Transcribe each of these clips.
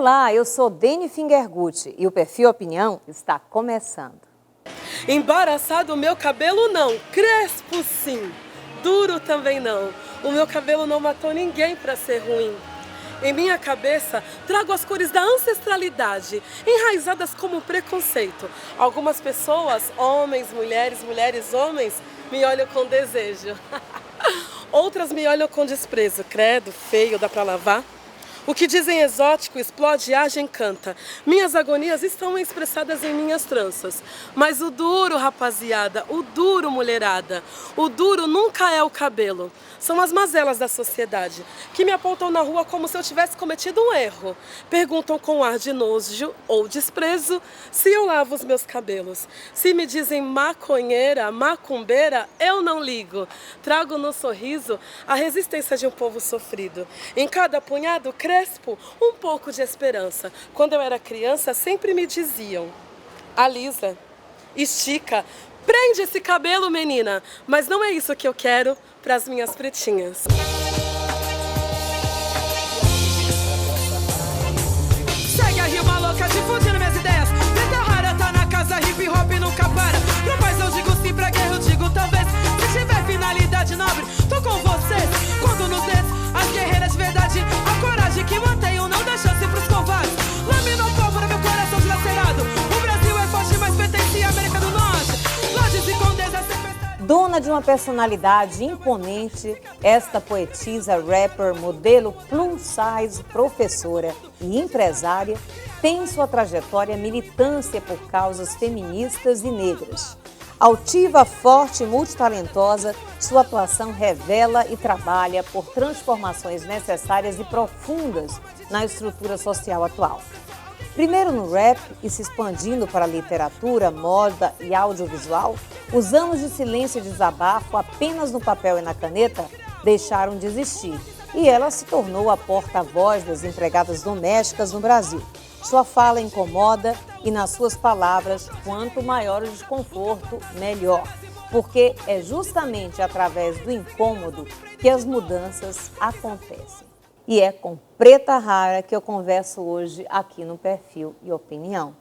Olá, eu sou Deni Fingergut e o Perfil Opinião está começando. Embaraçado o meu cabelo não, crespo sim, duro também não. O meu cabelo não matou ninguém para ser ruim. Em minha cabeça, trago as cores da ancestralidade, enraizadas como preconceito. Algumas pessoas, homens, mulheres, homens, me olham com desejo. Outras me olham com desprezo. Credo, feio, dá pra lavar? O que dizem exótico, explode, age, encanta. Minhas agonias estão expressadas em minhas tranças. Mas o duro, rapaziada, o duro, mulherada, o duro nunca é o cabelo. São as mazelas da sociedade, que me apontam na rua como se eu tivesse cometido um erro. Perguntam com ar de nojo ou desprezo se eu lavo os meus cabelos. Se me dizem maconheira, macumbeira, eu não ligo. Trago no sorriso a resistência de um povo sofrido. Em cada punhado crespo, um pouco de esperança. Quando eu era criança, sempre me diziam: alisa, estica, prende esse cabelo, menina. Mas não é isso que eu quero para as minhas pretinhas. Segue a rima louca, difundindo minhas ideias. Preta rara tá na casa, hip hop nunca para. Pro paz eu digo sim, pra guerra eu digo talvez. Se tiver finalidade nobre, tô com vocês. Quando nos dedos, as guerreiras de verdade. A coragem que mantenho, não dá chance pros covardes. Lamina o povo no meu coração dilacerado. O Brasil é forte, mas pertence à América do Norte. Lodges e condesas sempre... Dona de uma personalidade imponente, esta poetisa, rapper, modelo plus size, professora e empresária tem em sua trajetória militância por causas feministas e negras. Altiva, forte e multitalentosa, sua atuação revela e trabalha por transformações necessárias e profundas na estrutura social atual. Primeiro no rap e se expandindo para a literatura, moda e audiovisual, os anos de silêncio e desabafo apenas no papel e na caneta deixaram de existir e ela se tornou a porta-voz das empregadas domésticas no Brasil. Sua fala incomoda e, nas suas palavras, quanto maior o desconforto, melhor, porque é justamente através do incômodo que as mudanças acontecem. E é com Preta Rara que eu converso hoje aqui no Perfil e Opinião.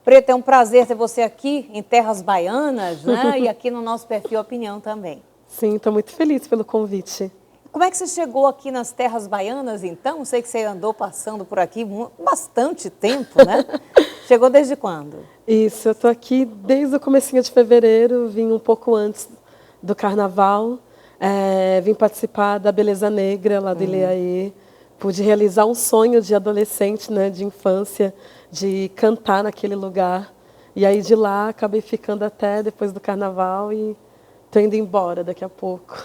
Preta, é um prazer ter você aqui em Terras Baianas, né? E aqui no nosso Perfil Opinião também. Sim, estou muito feliz pelo convite. Como é que você chegou aqui nas Terras Baianas, então? Sei que você andou passando por aqui bastante tempo, né? Chegou desde quando? Isso, eu estou aqui desde o comecinho de fevereiro, vim um pouco antes do Carnaval. Vim participar da Beleza Negra lá do Ileaê. Pude realizar um sonho de adolescente, né, de infância, de cantar naquele lugar. E aí de lá acabei ficando até depois do Carnaval e estou indo embora daqui a pouco.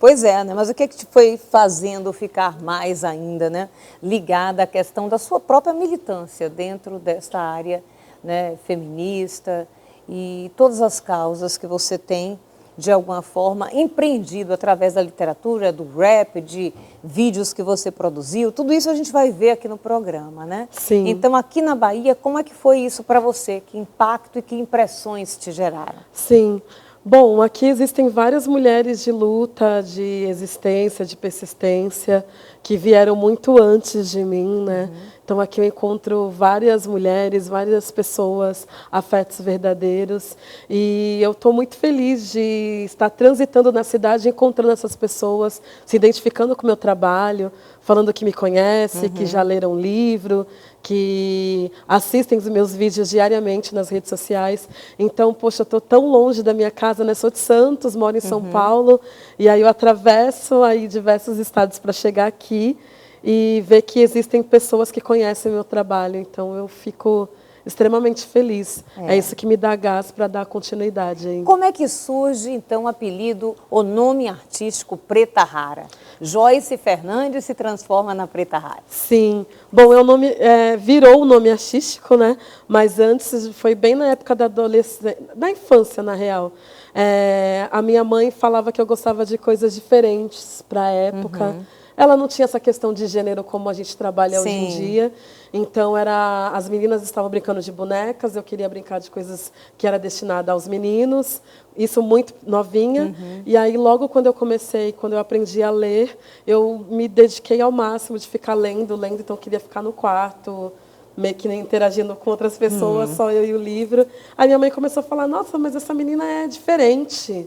Pois é, né? Mas o que te foi fazendo ficar mais ainda, né, ligada à questão da sua própria militância dentro desta área, né, feminista e todas as causas que você tem de alguma forma, empreendido através da literatura, do rap, de vídeos que você produziu, tudo isso a gente vai ver aqui no programa, né? Sim. Então, aqui na Bahia, como é que foi isso para você? Que impacto e que impressões te geraram? Sim. Bom, aqui existem várias mulheres de luta, de existência, de persistência, que vieram muito antes de mim, né? Então aqui eu encontro várias mulheres, várias pessoas, afetos verdadeiros, e eu estou muito feliz de estar transitando na cidade, encontrando essas pessoas, se identificando com o meu trabalho, falando que me conhece, que já leram livro, que assistem os meus vídeos diariamente nas redes sociais. Então, poxa, eu estou tão longe da minha casa, né? Sou de Santos, moro em São Paulo, e aí eu atravesso aí diversos estados para chegar aqui e ver que existem pessoas que conhecem o meu trabalho. Então, eu fico extremamente feliz. É isso que me dá gás para dar continuidade aí. Como é que surge, então, o apelido, o nome artístico Preta Rara? Joyce Fernandes se transforma na Preta Rara. Sim. Bom, virou o nome artístico, né? Mas antes, foi bem na época da adolescência, da infância, na real. A minha mãe falava que eu gostava de coisas diferentes para a época. ela não tinha essa questão de gênero como a gente trabalha hoje em Sim. dia. Então, as meninas estavam brincando de bonecas, eu queria brincar de coisas que era destinada aos meninos, isso muito novinha. E aí, logo quando eu aprendi a ler, eu me dediquei ao máximo de ficar lendo, então eu queria ficar no quarto, meio que nem interagindo com outras pessoas, só eu e o livro. Aí minha mãe começou a falar, nossa, mas essa menina é diferente.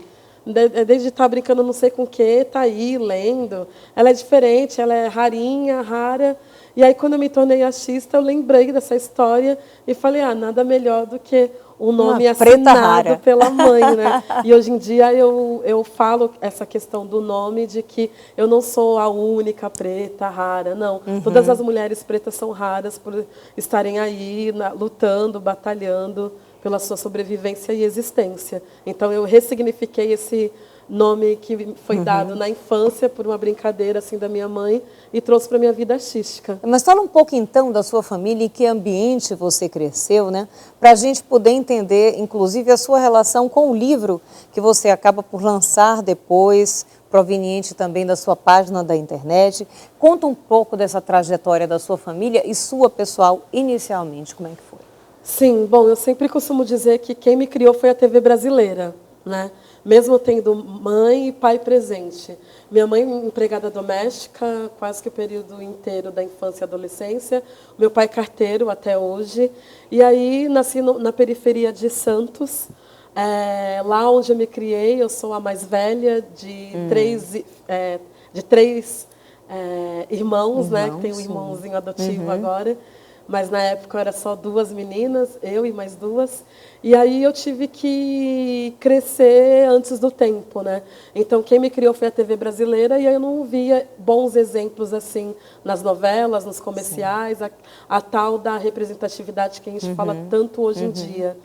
Desde estar brincando não sei com o que, tá aí, lendo. Ela é diferente, ela é rarinha, rara. E aí, quando eu me tornei artista, eu lembrei dessa história e falei, nada melhor do que o nome Uma preta assinado rara. pela mãe, né? E hoje em dia eu falo essa questão do nome de que eu não sou a única preta rara, não. Todas as mulheres pretas são raras por estarem aí lutando, batalhando pela sua sobrevivência e existência. Então eu ressignifiquei esse nome que foi dado na infância por uma brincadeira assim da minha mãe e trouxe para minha vida artística. Mas fala um pouco então da sua família, em que ambiente você cresceu, né? Para a gente poder entender, inclusive, a sua relação com o livro que você acaba por lançar depois, proveniente também da sua página da internet. Conta um pouco dessa trajetória da sua família e sua pessoal inicialmente, como é que foi? Sim, bom, eu sempre costumo dizer que quem me criou foi a TV brasileira, né? Mesmo tendo mãe e pai presente. Minha mãe, empregada doméstica, quase que o período inteiro da infância e adolescência. Meu pai, carteiro, até hoje. E aí, nasci na periferia de Santos. Lá onde eu me criei, eu sou a mais velha de três irmãos, né? Que tem um irmãozinho adotivo agora. Mas na época era só 2 meninas, eu e mais 2. E aí eu tive que crescer antes do tempo, né? Então quem me criou foi a TV brasileira e aí eu não via bons exemplos assim nas novelas, nos comerciais, a tal da representatividade que a gente fala tanto hoje em dia.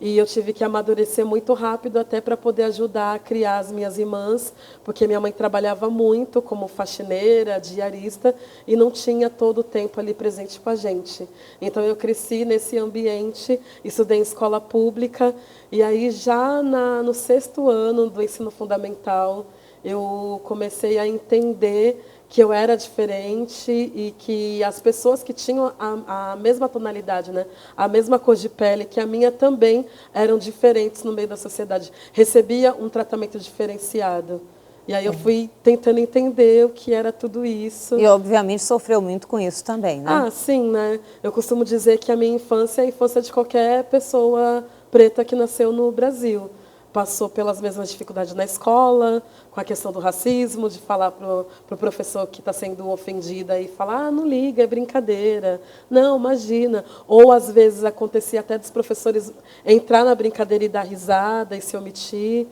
E eu tive que amadurecer muito rápido até para poder ajudar a criar as minhas irmãs, porque minha mãe trabalhava muito como faxineira, diarista, e não tinha todo o tempo ali presente com a gente. Então eu cresci nesse ambiente, estudei em escola pública, e aí já no 6º ano do ensino fundamental, eu comecei a entender que eu era diferente e que as pessoas que tinham a mesma tonalidade, né, a mesma cor de pele que a minha também eram diferentes no meio da sociedade. Recebia um tratamento diferenciado. E aí eu fui tentando entender o que era tudo isso. E, obviamente, sofreu muito com isso também, né? Sim, né? Eu costumo dizer que a minha infância é a infância de qualquer pessoa preta que nasceu no Brasil. Passou pelas mesmas dificuldades na escola, com a questão do racismo, de falar para o professor que está sendo ofendida e falar, não liga, é brincadeira. Não, imagina. Ou, às vezes, acontecia até dos professores entrar na brincadeira e dar risada e se omitir.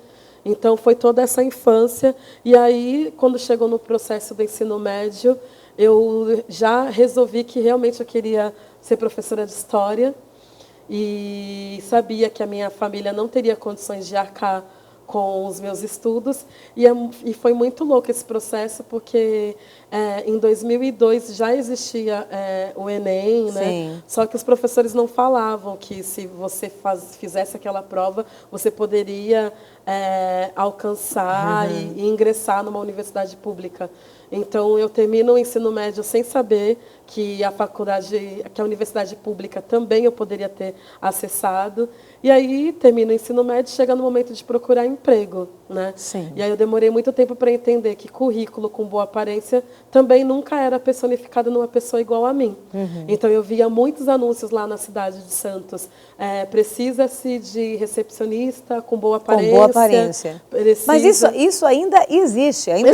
Então, foi toda essa infância. E aí, quando chegou no processo do ensino médio, eu já resolvi que realmente eu queria ser professora de história. E sabia que a minha família não teria condições de arcar com os meus estudos. E foi muito louco esse processo, porque em 2002 já existia o Enem, né? Sim. Só que os professores não falavam que se você fizesse aquela prova, você poderia alcançar e ingressar numa universidade pública. Então, eu termino o ensino médio sem saber que que a universidade pública também eu poderia ter acessado. E aí, termino o ensino médio, chega no momento de procurar emprego, né? Sim. E aí eu demorei muito tempo para entender que currículo com boa aparência também nunca era personificado numa pessoa igual a mim. Então, eu via muitos anúncios lá na cidade de Santos. Precisa-se de recepcionista com boa aparência. Com boa aparência. Mas isso ainda existe, ainda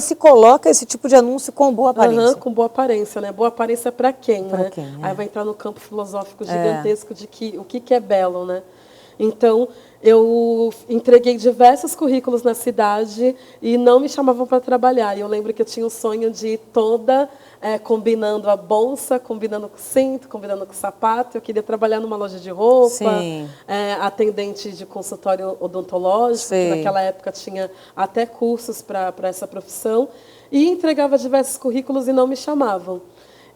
se coloca esse tipo de anúncio com boa aparência. Com boa aparência, né? Boa aparência para quem, né? Quem, Aí vai entrar no campo filosófico gigantesco de o que é belo, né? Então, eu entreguei diversos currículos na cidade e não me chamavam para trabalhar. E eu lembro que eu tinha o sonho de ir toda combinando a bolsa, combinando com o cinto, combinando com o sapato. Eu queria trabalhar numa loja de roupa, atendente de consultório odontológico, que naquela época tinha até cursos para essa profissão. E entregava diversos currículos e não me chamavam.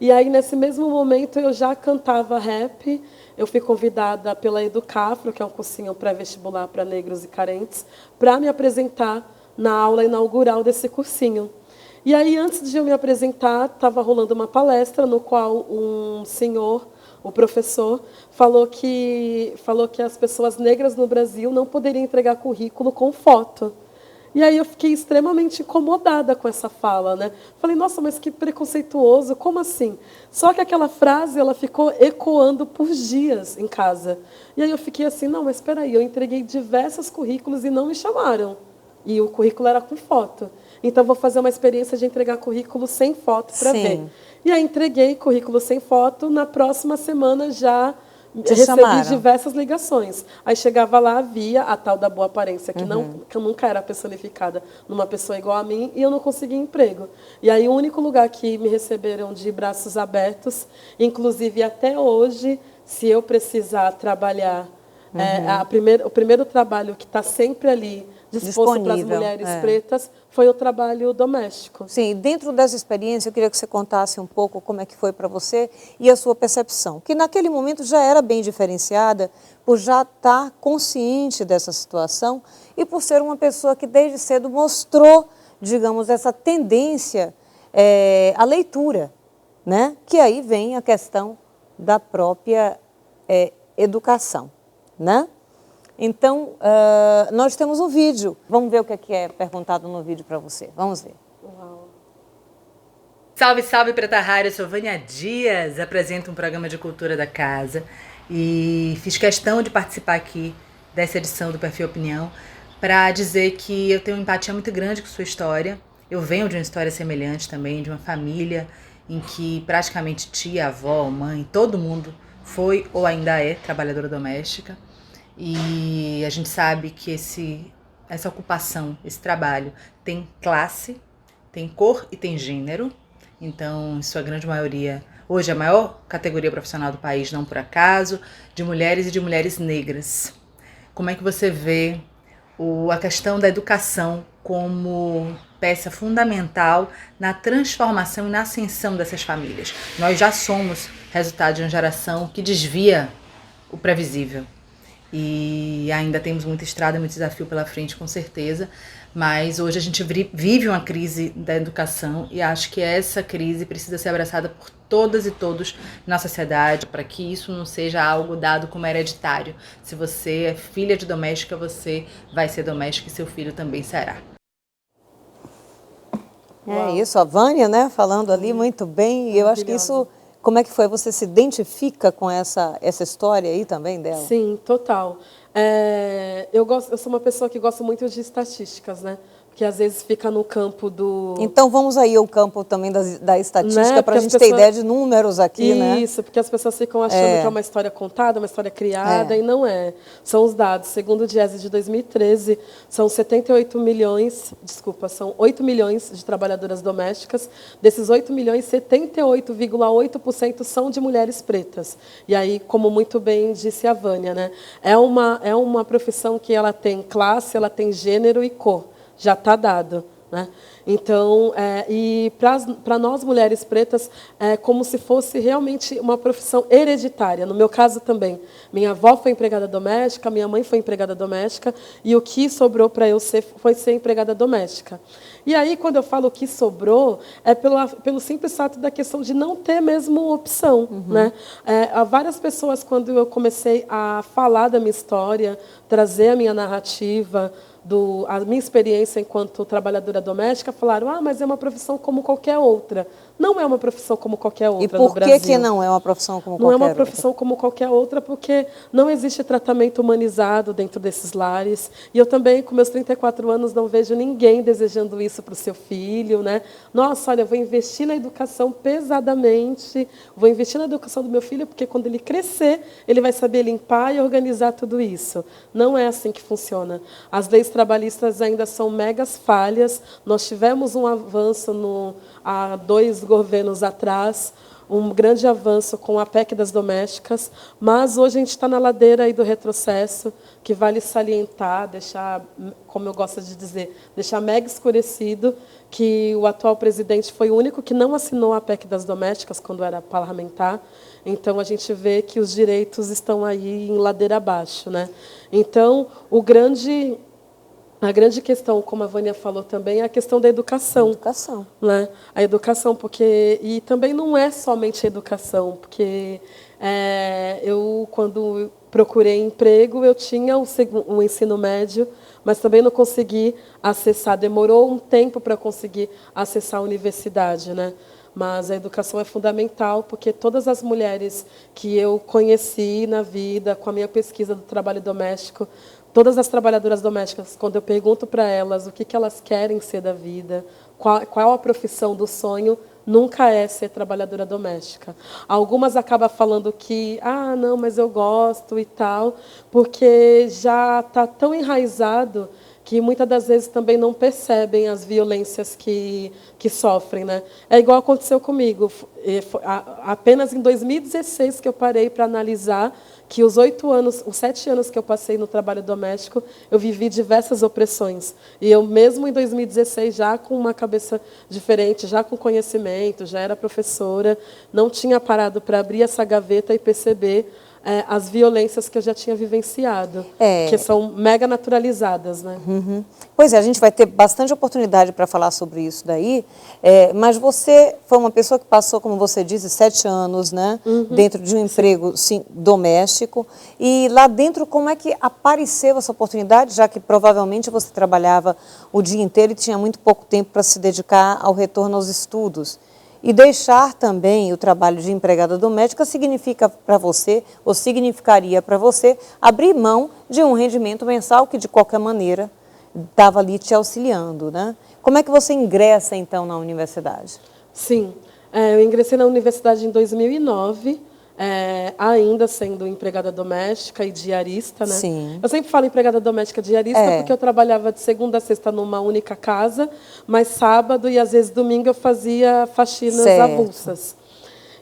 E aí, nesse mesmo momento, eu já cantava rap. Eu fui convidada pela Educafro, que é um cursinho pré-vestibular para negros e carentes, para me apresentar na aula inaugural desse cursinho. E aí, antes de eu me apresentar, estava rolando uma palestra no qual um senhor, o professor, falou que as pessoas negras no Brasil não poderiam entregar currículo com foto. E aí eu fiquei extremamente incomodada com essa fala, né? Falei, nossa, mas que preconceituoso, como assim? Só que aquela frase, ela ficou ecoando por dias em casa. E aí eu fiquei assim, não, mas espera aí, eu entreguei diversos currículos e não me chamaram. E o currículo era com foto. Então, vou fazer uma experiência de entregar currículo sem foto para ver. E aí, entreguei currículo sem foto. Na próxima semana, já recebi diversas ligações. Aí, chegava lá, via a tal da boa aparência, que nunca era personificada numa pessoa igual a mim, e eu não conseguia emprego. E aí, o único lugar que me receberam de braços abertos, inclusive até hoje, se eu precisar trabalhar, o primeiro trabalho que está sempre ali, disposto para as mulheres pretas, foi o trabalho doméstico. Sim, dentro dessa experiência, eu queria que você contasse um pouco como é que foi para você e a sua percepção, que naquele momento já era bem diferenciada, por já estar consciente dessa situação e por ser uma pessoa que desde cedo mostrou, digamos, essa tendência à leitura, né? Que aí vem a questão da própria educação, né? Então, nós temos um vídeo. Vamos ver o que é perguntado no vídeo para você. Vamos ver. Uau. Salve, salve, Preta Rara. Eu sou Vânia Dias, apresento um programa de cultura da casa e fiz questão de participar aqui dessa edição do Perfil Opinião para dizer que eu tenho uma empatia muito grande com sua história. Eu venho de uma história semelhante também, de uma família em que praticamente tia, avó, mãe, todo mundo foi ou ainda é trabalhadora doméstica. E a gente sabe que essa ocupação, esse trabalho tem classe, tem cor e tem gênero. Então, em sua grande maioria, hoje a maior categoria profissional do país, não por acaso, de mulheres e de mulheres negras. Como é que você vê a questão da educação como peça fundamental na transformação e na ascensão dessas famílias? Nós já somos resultado de uma geração que desvia o previsível. E ainda temos muita estrada, muito desafio pela frente, com certeza. Mas hoje a gente vive uma crise da educação e acho que essa crise precisa ser abraçada por todas e todos na sociedade, para que isso não seja algo dado como hereditário. Se você é filha de doméstica, você vai ser doméstica e seu filho também será. É isso, a Vânia, né, falando ali muito bem. E eu acho que isso... Como é que foi? Você se identifica com essa história aí também dela? Sim, total. Eu sou uma pessoa que gosta muito de estatísticas, né? Que às vezes fica no campo do... Então vamos aí ao campo também da estatística, né? Para a gente ter ideia de números aqui, né? Isso, porque as pessoas ficam achando que é uma história contada, uma história criada, e não é. São os dados. Segundo o Diese de 2013, são 8 milhões de trabalhadoras domésticas. Desses 8 milhões, 78,8% são de mulheres pretas. E aí, como muito bem disse a Vânia, né? É uma profissão que ela tem classe, ela tem gênero e cor. Já está dado, né? Então, e para nós mulheres pretas, é como se fosse realmente uma profissão hereditária. No meu caso também, minha avó foi empregada doméstica, minha mãe foi empregada doméstica, e o que sobrou para eu foi ser empregada doméstica. E aí, quando eu falo o que sobrou, é pelo simples fato da questão de não ter mesmo opção, né? Há várias pessoas, quando eu comecei a falar da minha história, trazer a minha narrativa, a minha experiência enquanto trabalhadora doméstica, falaram, mas é uma profissão como qualquer outra. Não é uma profissão como qualquer outra no Brasil. E por que não é uma profissão como qualquer outra? Não é uma profissão como qualquer outra, porque não existe tratamento humanizado dentro desses lares. E eu também, com meus 34 anos, não vejo ninguém desejando isso para o seu filho, né? Nossa, olha, eu vou investir na educação pesadamente, vou investir na educação do meu filho, porque quando ele crescer, ele vai saber limpar e organizar tudo isso. Não é assim que funciona. As leis trabalhistas ainda são megas falhas. Nós tivemos um avanço há 2 governos atrás, um grande avanço com a PEC das domésticas, mas hoje a gente está na ladeira aí do retrocesso, que vale salientar, deixar, como eu gosto de dizer, deixar mega escurecido que o atual presidente foi o único que não assinou a PEC das domésticas quando era parlamentar. Então, a gente vê que os direitos estão aí em ladeira abaixo, né? Então, A grande questão, como a Vânia falou também, é a questão da educação. Educação. Né? A educação, porque... E também não é somente a educação, porque eu, quando procurei emprego, eu tinha o ensino médio, mas também não consegui acessar. Demorou um tempo para conseguir acessar a universidade, né? Mas a educação é fundamental, porque todas as mulheres que eu conheci na vida, com a minha pesquisa do trabalho doméstico, todas as trabalhadoras domésticas, quando eu pergunto para elas o que elas querem ser da vida, qual a profissão do sonho, nunca é ser trabalhadora doméstica. Algumas acabam falando que, não, mas eu gosto e tal, porque já está tão enraizado que muitas das vezes também não percebem as violências que sofrem, né? É igual aconteceu comigo. Apenas em 2016 que eu parei para analisar que os 7 anos que eu passei no trabalho doméstico, eu vivi diversas opressões. E eu, mesmo em 2016, já com uma cabeça diferente, já com conhecimento, já era professora, não tinha parado para abrir essa gaveta e perceber as violências que eu já tinha vivenciado, que são mega naturalizadas, né? Uhum. Pois é, a gente vai ter bastante oportunidade para falar sobre isso daí, mas você foi uma pessoa que passou, como você disse, 7 anos, né? Dentro de um emprego doméstico, e lá dentro como é que apareceu essa oportunidade, já que provavelmente você trabalhava o dia inteiro e tinha muito pouco tempo para se dedicar ao retorno aos estudos? E deixar também o trabalho de empregada doméstica significa para você, ou significaria para você, abrir mão de um rendimento mensal que, de qualquer maneira, estava ali te auxiliando, né? Como é que você ingressa, então, na universidade? Sim, eu ingressei na universidade em 2009, ainda sendo empregada doméstica e diarista, né? Sim. Eu sempre falo empregada doméstica e diarista porque eu trabalhava de segunda a sexta numa única casa, mas sábado e às vezes domingo eu fazia faxinas avulsas.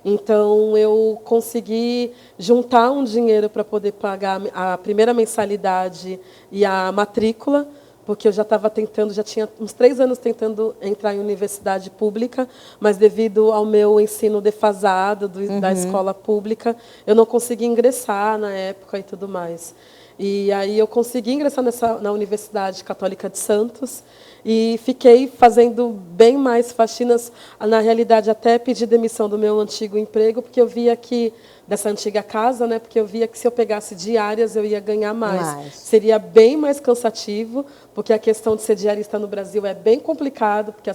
Então, eu consegui juntar um dinheiro para poder pagar a primeira mensalidade e a matrícula, porque eu já estava tentando, já tinha uns 3 anos tentando entrar em universidade pública, mas devido ao meu ensino defasado da escola pública, eu não consegui ingressar na época e tudo mais. E aí eu consegui ingressar na Universidade Católica de Santos e fiquei fazendo bem mais faxinas, na realidade até pedi demissão do meu antigo emprego, porque eu via que, dessa antiga casa, né, porque eu via que se eu pegasse diárias eu ia ganhar mais. Seria bem mais cansativo, porque a questão de ser diarista no Brasil é bem complicado, porque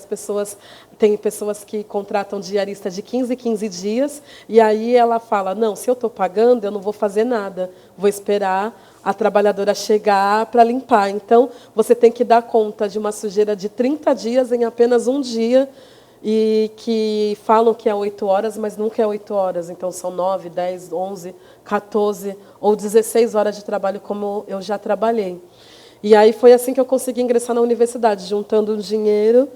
tem pessoas que contratam diarista de 15 em 15 dias, e aí ela fala, não, se eu estou pagando, eu não vou fazer nada, vou esperar a trabalhadora chegar para limpar. Então, você tem que dar conta de uma sujeira de 30 dias em apenas um dia, e que falam que é 8 horas, mas nunca é 8 horas. Então, são 9, 10, 11, 14 ou 16 horas de trabalho, como eu já trabalhei. E aí foi assim que eu consegui ingressar na universidade, juntando um dinheiro.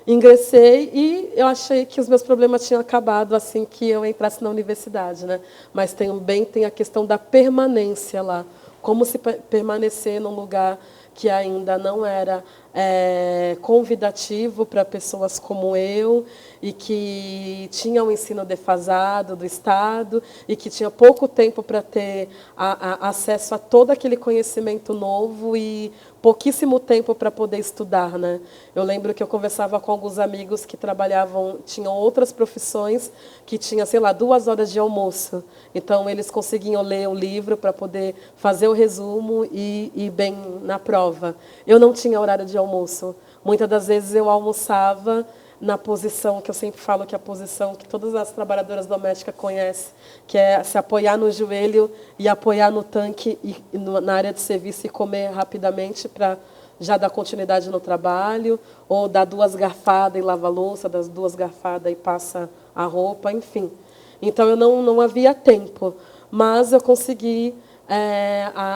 Ingressei e eu achei que os meus problemas tinham acabado assim que eu entrasse na universidade, né? Mas também tem a questão da permanência lá. Como se permanecer num lugar que ainda não era convidativo para pessoas como eu, e que tinha um ensino defasado do Estado, e que tinha pouco tempo para ter acesso a todo aquele conhecimento novo e pouquíssimo tempo para poder estudar, né? Eu lembro que eu conversava com alguns amigos que tinham outras profissões, que tinham, 2 horas de almoço. Então, eles conseguiam ler o livro para poder fazer o resumo e ir bem na prova. Eu não tinha horário de almoço. Muitas das vezes eu almoçava na posição que eu sempre falo, que é a posição que todas as trabalhadoras domésticas conhecem, que é se apoiar no joelho e apoiar no tanque na área de serviço e comer rapidamente para já dar continuidade no trabalho, ou dar 2 garfadas e lava a louça, das 2 garfadas e passa a roupa, enfim. Então, eu não havia tempo, mas eu consegui,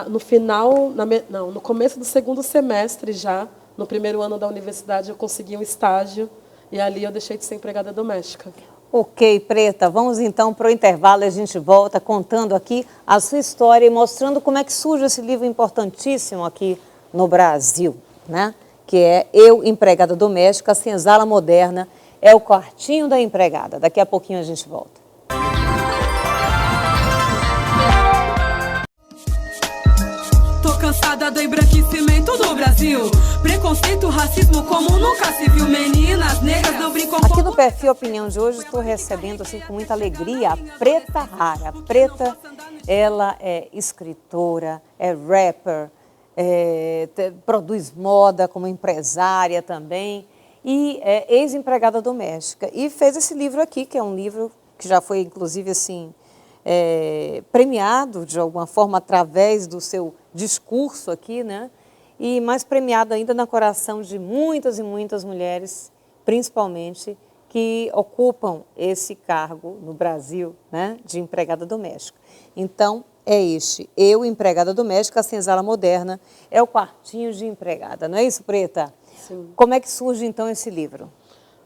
no começo do segundo semestre já, no primeiro ano da universidade, eu consegui um estágio, e ali eu deixei de ser empregada doméstica. Ok, Preta, vamos então para o intervalo e a gente volta contando aqui a sua história e mostrando como é que surge esse livro importantíssimo aqui no Brasil, né? Que é Eu, Empregada Doméstica, a Senzala Moderna, é o quartinho da empregada. Daqui a pouquinho a gente volta. Tô cansada Jornada do embranquecimento do Brasil. Preconceito, racismo como nunca se viu. Meninas negras não brincam com... Aqui no Perfil Opinião de hoje, estou recebendo assim, com muita alegria a Preta Rara. A Preta, ela é escritora, é rapper, produz moda como empresária também e é ex-empregada doméstica. E fez esse livro aqui, que é um livro que já foi, inclusive, assim, premiado de alguma forma através do seu discurso aqui, né? E mais premiado ainda no coração de muitas e muitas mulheres, principalmente, que ocupam esse cargo no Brasil, né, de empregada doméstica. Então, é este, Eu, Empregada Doméstica, a Senzala Moderna, é o quartinho de empregada, não é isso, Preta? Sim. Como é que surge, então, esse livro?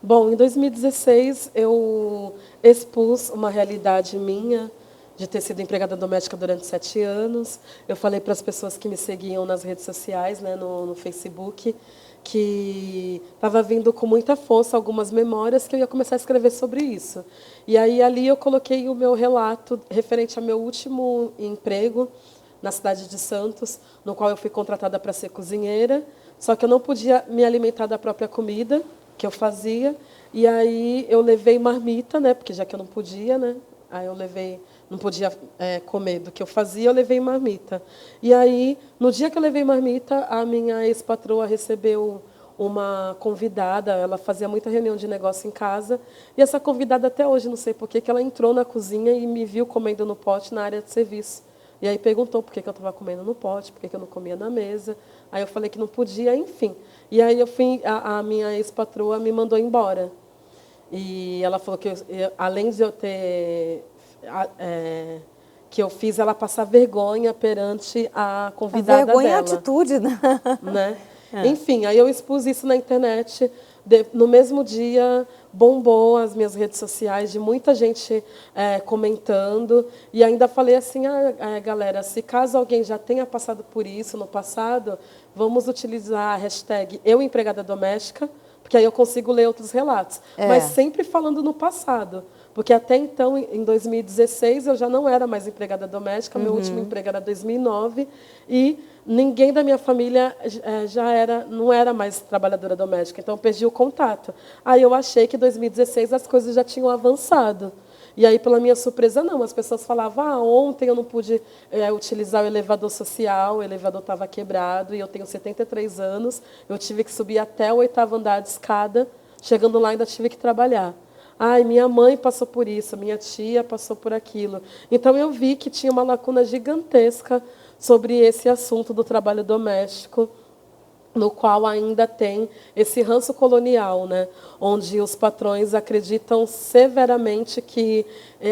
Bom, em 2016 eu expus uma realidade minha de ter sido empregada doméstica durante 7 anos. Eu falei para as pessoas que me seguiam nas redes sociais, né, no Facebook, que estava vindo com muita força algumas memórias que eu ia começar a escrever sobre isso. E aí ali eu coloquei o meu relato referente ao meu último emprego na cidade de Santos, no qual eu fui contratada para ser cozinheira, só que eu não podia me alimentar da própria comida que eu fazia, e aí eu levei marmita, né, porque já que eu não podia, né, aí eu não podia comer do que eu fazia, eu levei marmita. E aí, no dia que eu levei marmita, a minha ex-patroa recebeu uma convidada, ela fazia muita reunião de negócio em casa, e essa convidada até hoje, não sei por que ela entrou na cozinha e me viu comendo no pote na área de serviço. E aí perguntou por que eu estava comendo no pote, por que eu não comia na mesa. Aí eu falei que não podia, enfim. E aí a minha ex-patroa me mandou embora. E ela falou que, além de eu ter... que eu fiz ela passar vergonha perante a convidada dela. Vergonha é atitude, né? Enfim, aí eu expus isso na internet. No mesmo dia, bombou as minhas redes sociais, de muita gente comentando. E ainda falei assim, galera, se caso alguém já tenha passado por isso no passado, vamos utilizar a hashtag Eu Empregada Doméstica, porque aí eu consigo ler outros relatos. Mas sempre falando no passado. Porque até então, em 2016, eu já não era mais empregada doméstica, meu último emprego era 2009, e ninguém da minha família não era mais trabalhadora doméstica, então eu perdi o contato. Aí eu achei que em 2016 as coisas já tinham avançado. E aí, pela minha surpresa, não. As pessoas falavam, ontem eu não pude utilizar o elevador social, o elevador estava quebrado, e eu tenho 73 anos, eu tive que subir até o 8º andar de escada, chegando lá ainda tive que trabalhar. Minha mãe passou por isso, minha tia passou por aquilo. Então, eu vi que tinha uma lacuna gigantesca sobre esse assunto do trabalho doméstico, no qual ainda tem esse ranço colonial, né? Onde os patrões acreditam severamente que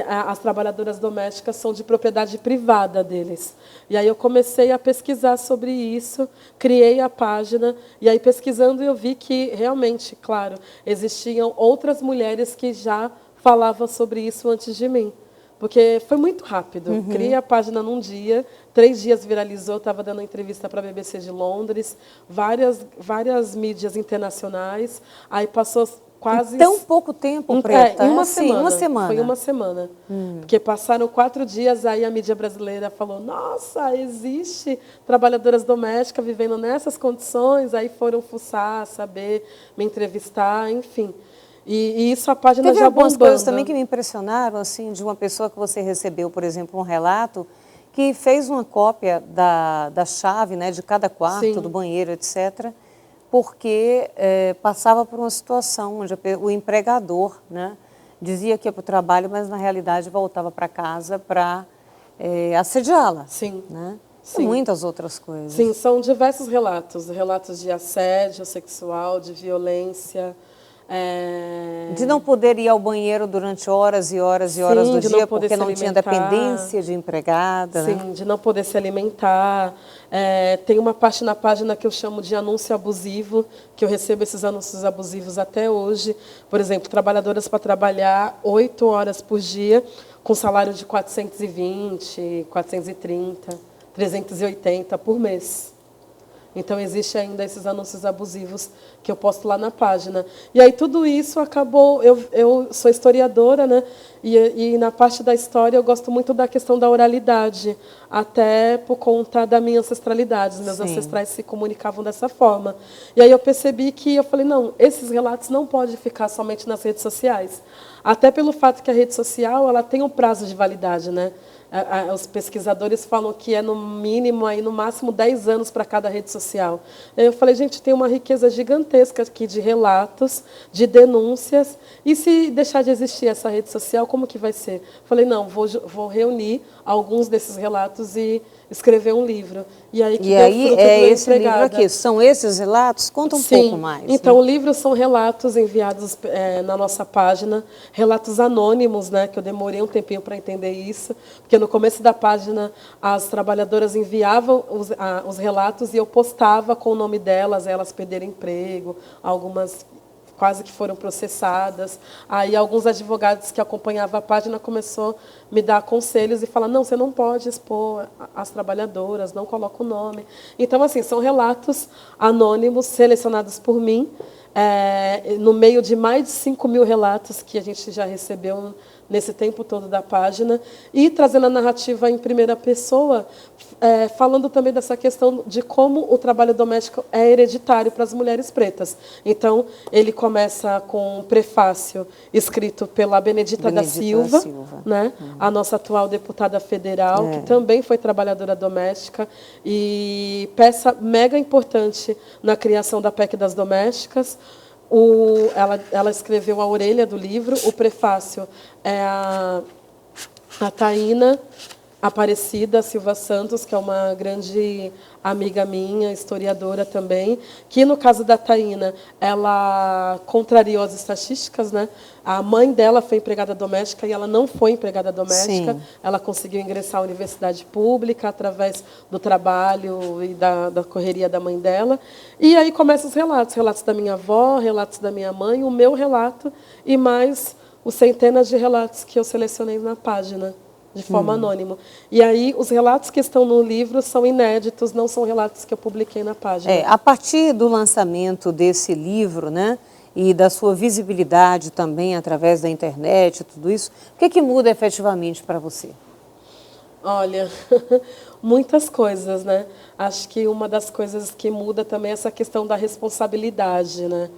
as trabalhadoras domésticas são de propriedade privada deles. E aí eu comecei a pesquisar sobre isso, criei a página, e aí pesquisando eu vi que realmente, claro, existiam outras mulheres que já falavam sobre isso antes de mim. Porque foi muito rápido. Criei a página num dia, 3 dias viralizou, estava dando entrevista para a BBC de Londres, várias mídias internacionais. Aí passou quase... Em tão pouco tempo, Preta? Em uma semana. Uma semana. Foi uma semana. Porque passaram 4 dias, aí a mídia brasileira falou, nossa, existe trabalhadoras domésticas vivendo nessas condições. Aí foram fuçar, saber, me entrevistar, enfim. E isso a página Teve já algumas bombando. coisas também que me impressionaram, assim, de uma pessoa que você recebeu, por exemplo, um relato, que fez uma cópia da chave, né, de cada quarto, Sim. do banheiro, etc., porque passava por uma situação onde o empregador, né, dizia que ia para o trabalho, mas na realidade voltava para casa para assediá-la. Sim. Né? Sim. E muitas outras coisas. Sim, são diversos relatos. Relatos de assédio sexual, de violência. De não poder ir ao banheiro durante horas e horas e horas do dia, porque não tinha dependência de empregada. Sim, né? de não poder se alimentar. Tem uma parte na página que eu chamo de anúncio abusivo, que eu recebo esses anúncios abusivos até hoje. Por exemplo, trabalhadoras para trabalhar 8 horas por dia, com salário de 420, 430, 380 por mês. Então, existe ainda esses anúncios abusivos que eu posto lá na página. E aí, tudo isso acabou... Eu sou historiadora, né? E na parte da história, eu gosto muito da questão da oralidade, até por conta da minha ancestralidade. Os meus ancestrais se comunicavam dessa forma. E aí, eu percebi que... Eu falei, não, esses relatos não podem ficar somente nas redes sociais. Até pelo fato que a rede social ela tem um prazo de validade, né? Os pesquisadores falam que é no mínimo, aí, no máximo 10 anos para cada rede social. Eu falei, gente, tem uma riqueza gigantesca aqui de relatos, de denúncias, e se deixar de existir essa rede social, como que vai ser? Falei, não, vou reunir alguns desses relatos e escrever um livro. E aí, esse livro aqui, são esses relatos? Conta um pouco mais. Então, o livro são relatos enviados na nossa página, relatos anônimos, né, que eu demorei um tempinho para entender isso, porque no começo da página as trabalhadoras enviavam os relatos e eu postava com o nome delas, elas perderam emprego, algumas quase que foram processadas. Aí alguns advogados que acompanhavam a página começou a me dar conselhos e falar, não, você não pode expor as trabalhadoras, não coloca o nome. Então, assim, são relatos anônimos selecionados por mim, no meio de mais de 5.000 relatos que a gente já recebeu nesse tempo todo da página, e trazendo a narrativa em primeira pessoa, falando também dessa questão de como o trabalho doméstico é hereditário para as mulheres pretas. Então, ele começa com um prefácio escrito pela Benedita da Silva, né? A nossa atual deputada federal, que também foi trabalhadora doméstica, e peça mega importante na criação da PEC das domésticas. Ela escreveu a orelha do livro, o prefácio é a Taína Aparecida Silva Santos, que é uma grande amiga minha, historiadora também, que no caso da Taína, ela contrariou as estatísticas, né? A mãe dela foi empregada doméstica e ela não foi empregada doméstica. Sim. Ela conseguiu ingressar à universidade pública através do trabalho e da correria da mãe dela. E aí começam os relatos da minha avó, relatos da minha mãe, o meu relato e mais os centenas de relatos que eu selecionei na página, de forma anônima. E aí, os relatos que estão no livro são inéditos, não são relatos que eu publiquei na página. A partir do lançamento desse livro, né, e da sua visibilidade também através da internet, tudo isso, o que muda efetivamente para você? Olha, muitas coisas, né? Acho que uma das coisas que muda também é essa questão da responsabilidade, né?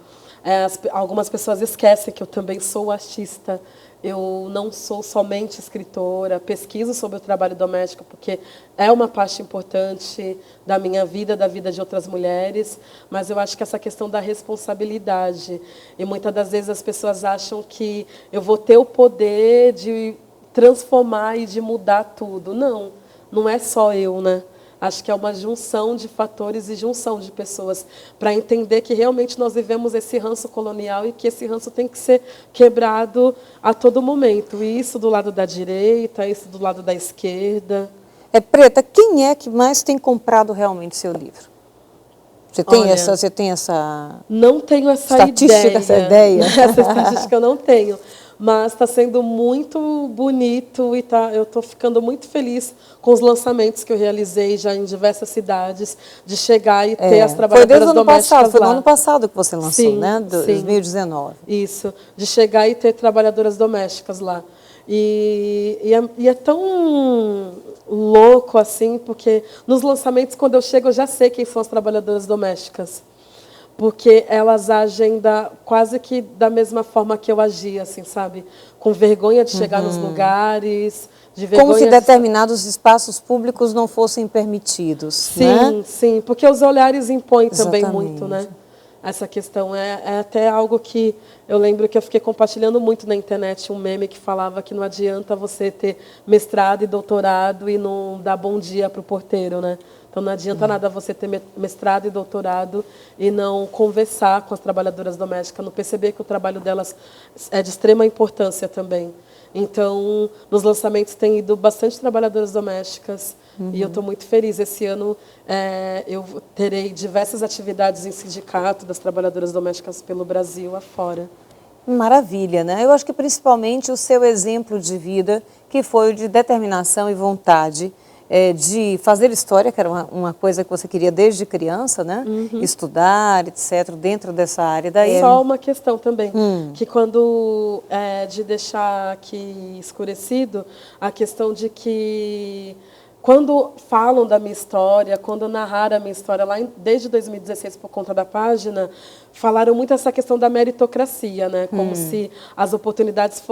Algumas pessoas esquecem que eu também sou artista. Eu não sou somente escritora, pesquiso sobre o trabalho doméstico, porque é uma parte importante da minha vida, da vida de outras mulheres, mas eu acho que essa questão da responsabilidade, e muitas das vezes as pessoas acham que eu vou ter o poder de transformar e de mudar tudo. Não, não é só eu, né? Acho que é uma junção de fatores e junção de pessoas para entender que realmente nós vivemos esse ranço colonial e que esse ranço tem que ser quebrado a todo momento. E isso do lado da direita, isso do lado da esquerda. Preta, quem é que mais tem comprado realmente seu livro? Você tem essa... Não tenho essa estatística, essa ideia? Essa estatística eu não tenho. Mas está sendo muito bonito e eu estou ficando muito feliz com os lançamentos que eu realizei já em diversas cidades, de chegar e ter as trabalhadoras domésticas lá. Foi no ano passado que você lançou, sim, né? Sim. 2019. Isso, de chegar e ter trabalhadoras domésticas lá. E é tão louco assim, porque nos lançamentos, quando eu chego, eu já sei quem são as trabalhadoras domésticas. Porque elas agem quase que da mesma forma que eu agia, assim, sabe? Com vergonha de chegar nos lugares, de vergonha... Como se determinados espaços públicos não fossem permitidos, sim, né? Sim, porque os olhares impõem também muito, né? Essa questão é até algo que eu lembro que eu fiquei compartilhando muito na internet, um meme que falava que não adianta você ter mestrado e doutorado e não dar bom dia para o porteiro, né? Então, não adianta nada você ter mestrado e doutorado e não conversar com as trabalhadoras domésticas, não perceber que o trabalho delas é de extrema importância também. Então, nos lançamentos tem ido bastante trabalhadoras domésticas e eu estou muito feliz. Esse ano eu terei diversas atividades em sindicato das trabalhadoras domésticas pelo Brasil afora. Maravilha, né? Eu acho que principalmente o seu exemplo de vida, que foi o de determinação e vontade de fazer história, que era uma coisa que você queria desde criança, né? Estudar, etc., dentro dessa área. Daí... Só uma questão também, que quando, de deixar aqui escurecido, a questão de que quando falam da minha história, quando narraram a minha história lá desde 2016 por conta da página, falaram muito essa questão da meritocracia, né? Como se as oportunidades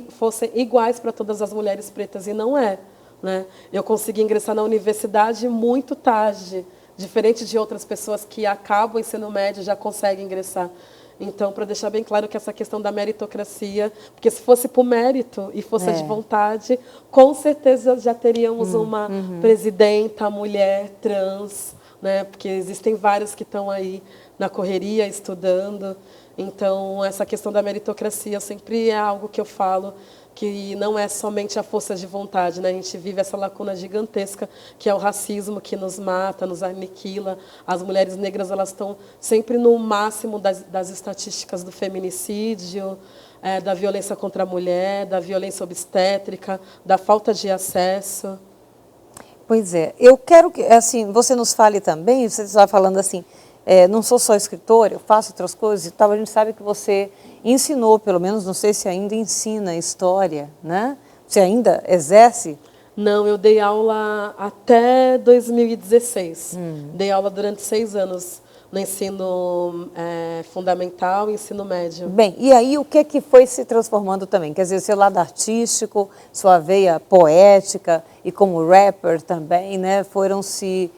fossem iguais para todas as mulheres pretas, e não é. Né? Eu consegui ingressar na universidade muito tarde, diferente de outras pessoas que acabam o ensino médio e já conseguem ingressar. Então, para deixar bem claro que essa questão da meritocracia, porque se fosse por mérito e fosse de vontade, com certeza já teríamos uma presidenta, mulher, trans, né? Porque existem várias que estão aí na correria, estudando. Então, essa questão da meritocracia sempre é algo que eu falo, que não é somente a força de vontade, né? A gente vive essa lacuna gigantesca, que é o racismo, que nos mata, nos aniquila. As mulheres negras, elas estão sempre no máximo das estatísticas do feminicídio, da violência contra a mulher, da violência obstétrica, da falta de acesso. Pois é. Eu quero que, assim, você nos fale também, você está falando assim, não sou só escritora, eu faço outras coisas e tal. A gente sabe que você ensinou, pelo menos, não sei se ainda ensina história, né? Você ainda exerce? Não, eu dei aula até 2016. Dei aula durante 6 anos no ensino fundamental e ensino médio. Bem, e aí o que foi se transformando também? Quer dizer, seu lado artístico, sua veia poética e como rapper também, né? Foram se...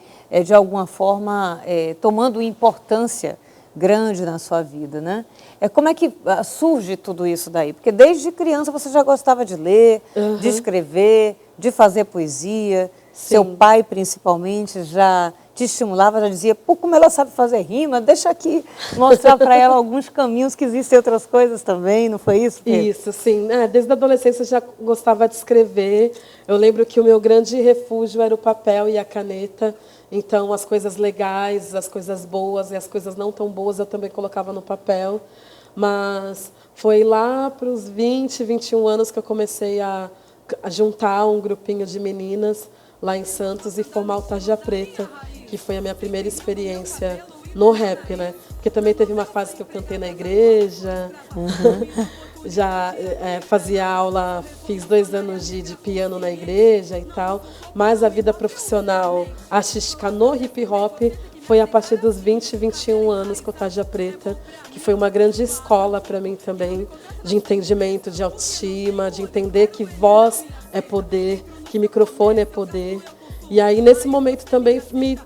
de alguma forma, tomando importância grande na sua vida, né? Como é que surge tudo isso daí? Porque desde criança você já gostava de ler, de escrever, de fazer poesia. Sim. Seu pai, principalmente, já te estimulava, já dizia, pô, como ela sabe fazer rima, deixa aqui mostrar para ela alguns caminhos, que existem outras coisas também, não foi isso, Pedro? Isso, sim. Desde a adolescência eu já gostava de escrever. Eu lembro que o meu grande refúgio era o papel e a caneta. Então, as coisas legais, as coisas boas e as coisas não tão boas eu também colocava no papel. Mas foi lá para os 20, 21 anos que eu comecei a juntar um grupinho de meninas lá em Santos e formar o Tarja Preta, que foi a minha primeira experiência no rap, né? Porque também teve uma fase que eu cantei na igreja, já fazia aula, fiz 2 anos de piano na igreja e tal, mas a vida profissional artística no hip hop foi a partir dos 20, 21 anos com o Tarja Preta, que foi uma grande escola para mim também, de entendimento, de autoestima, de entender que voz é poder, que microfone é poder. E aí, nesse momento, também me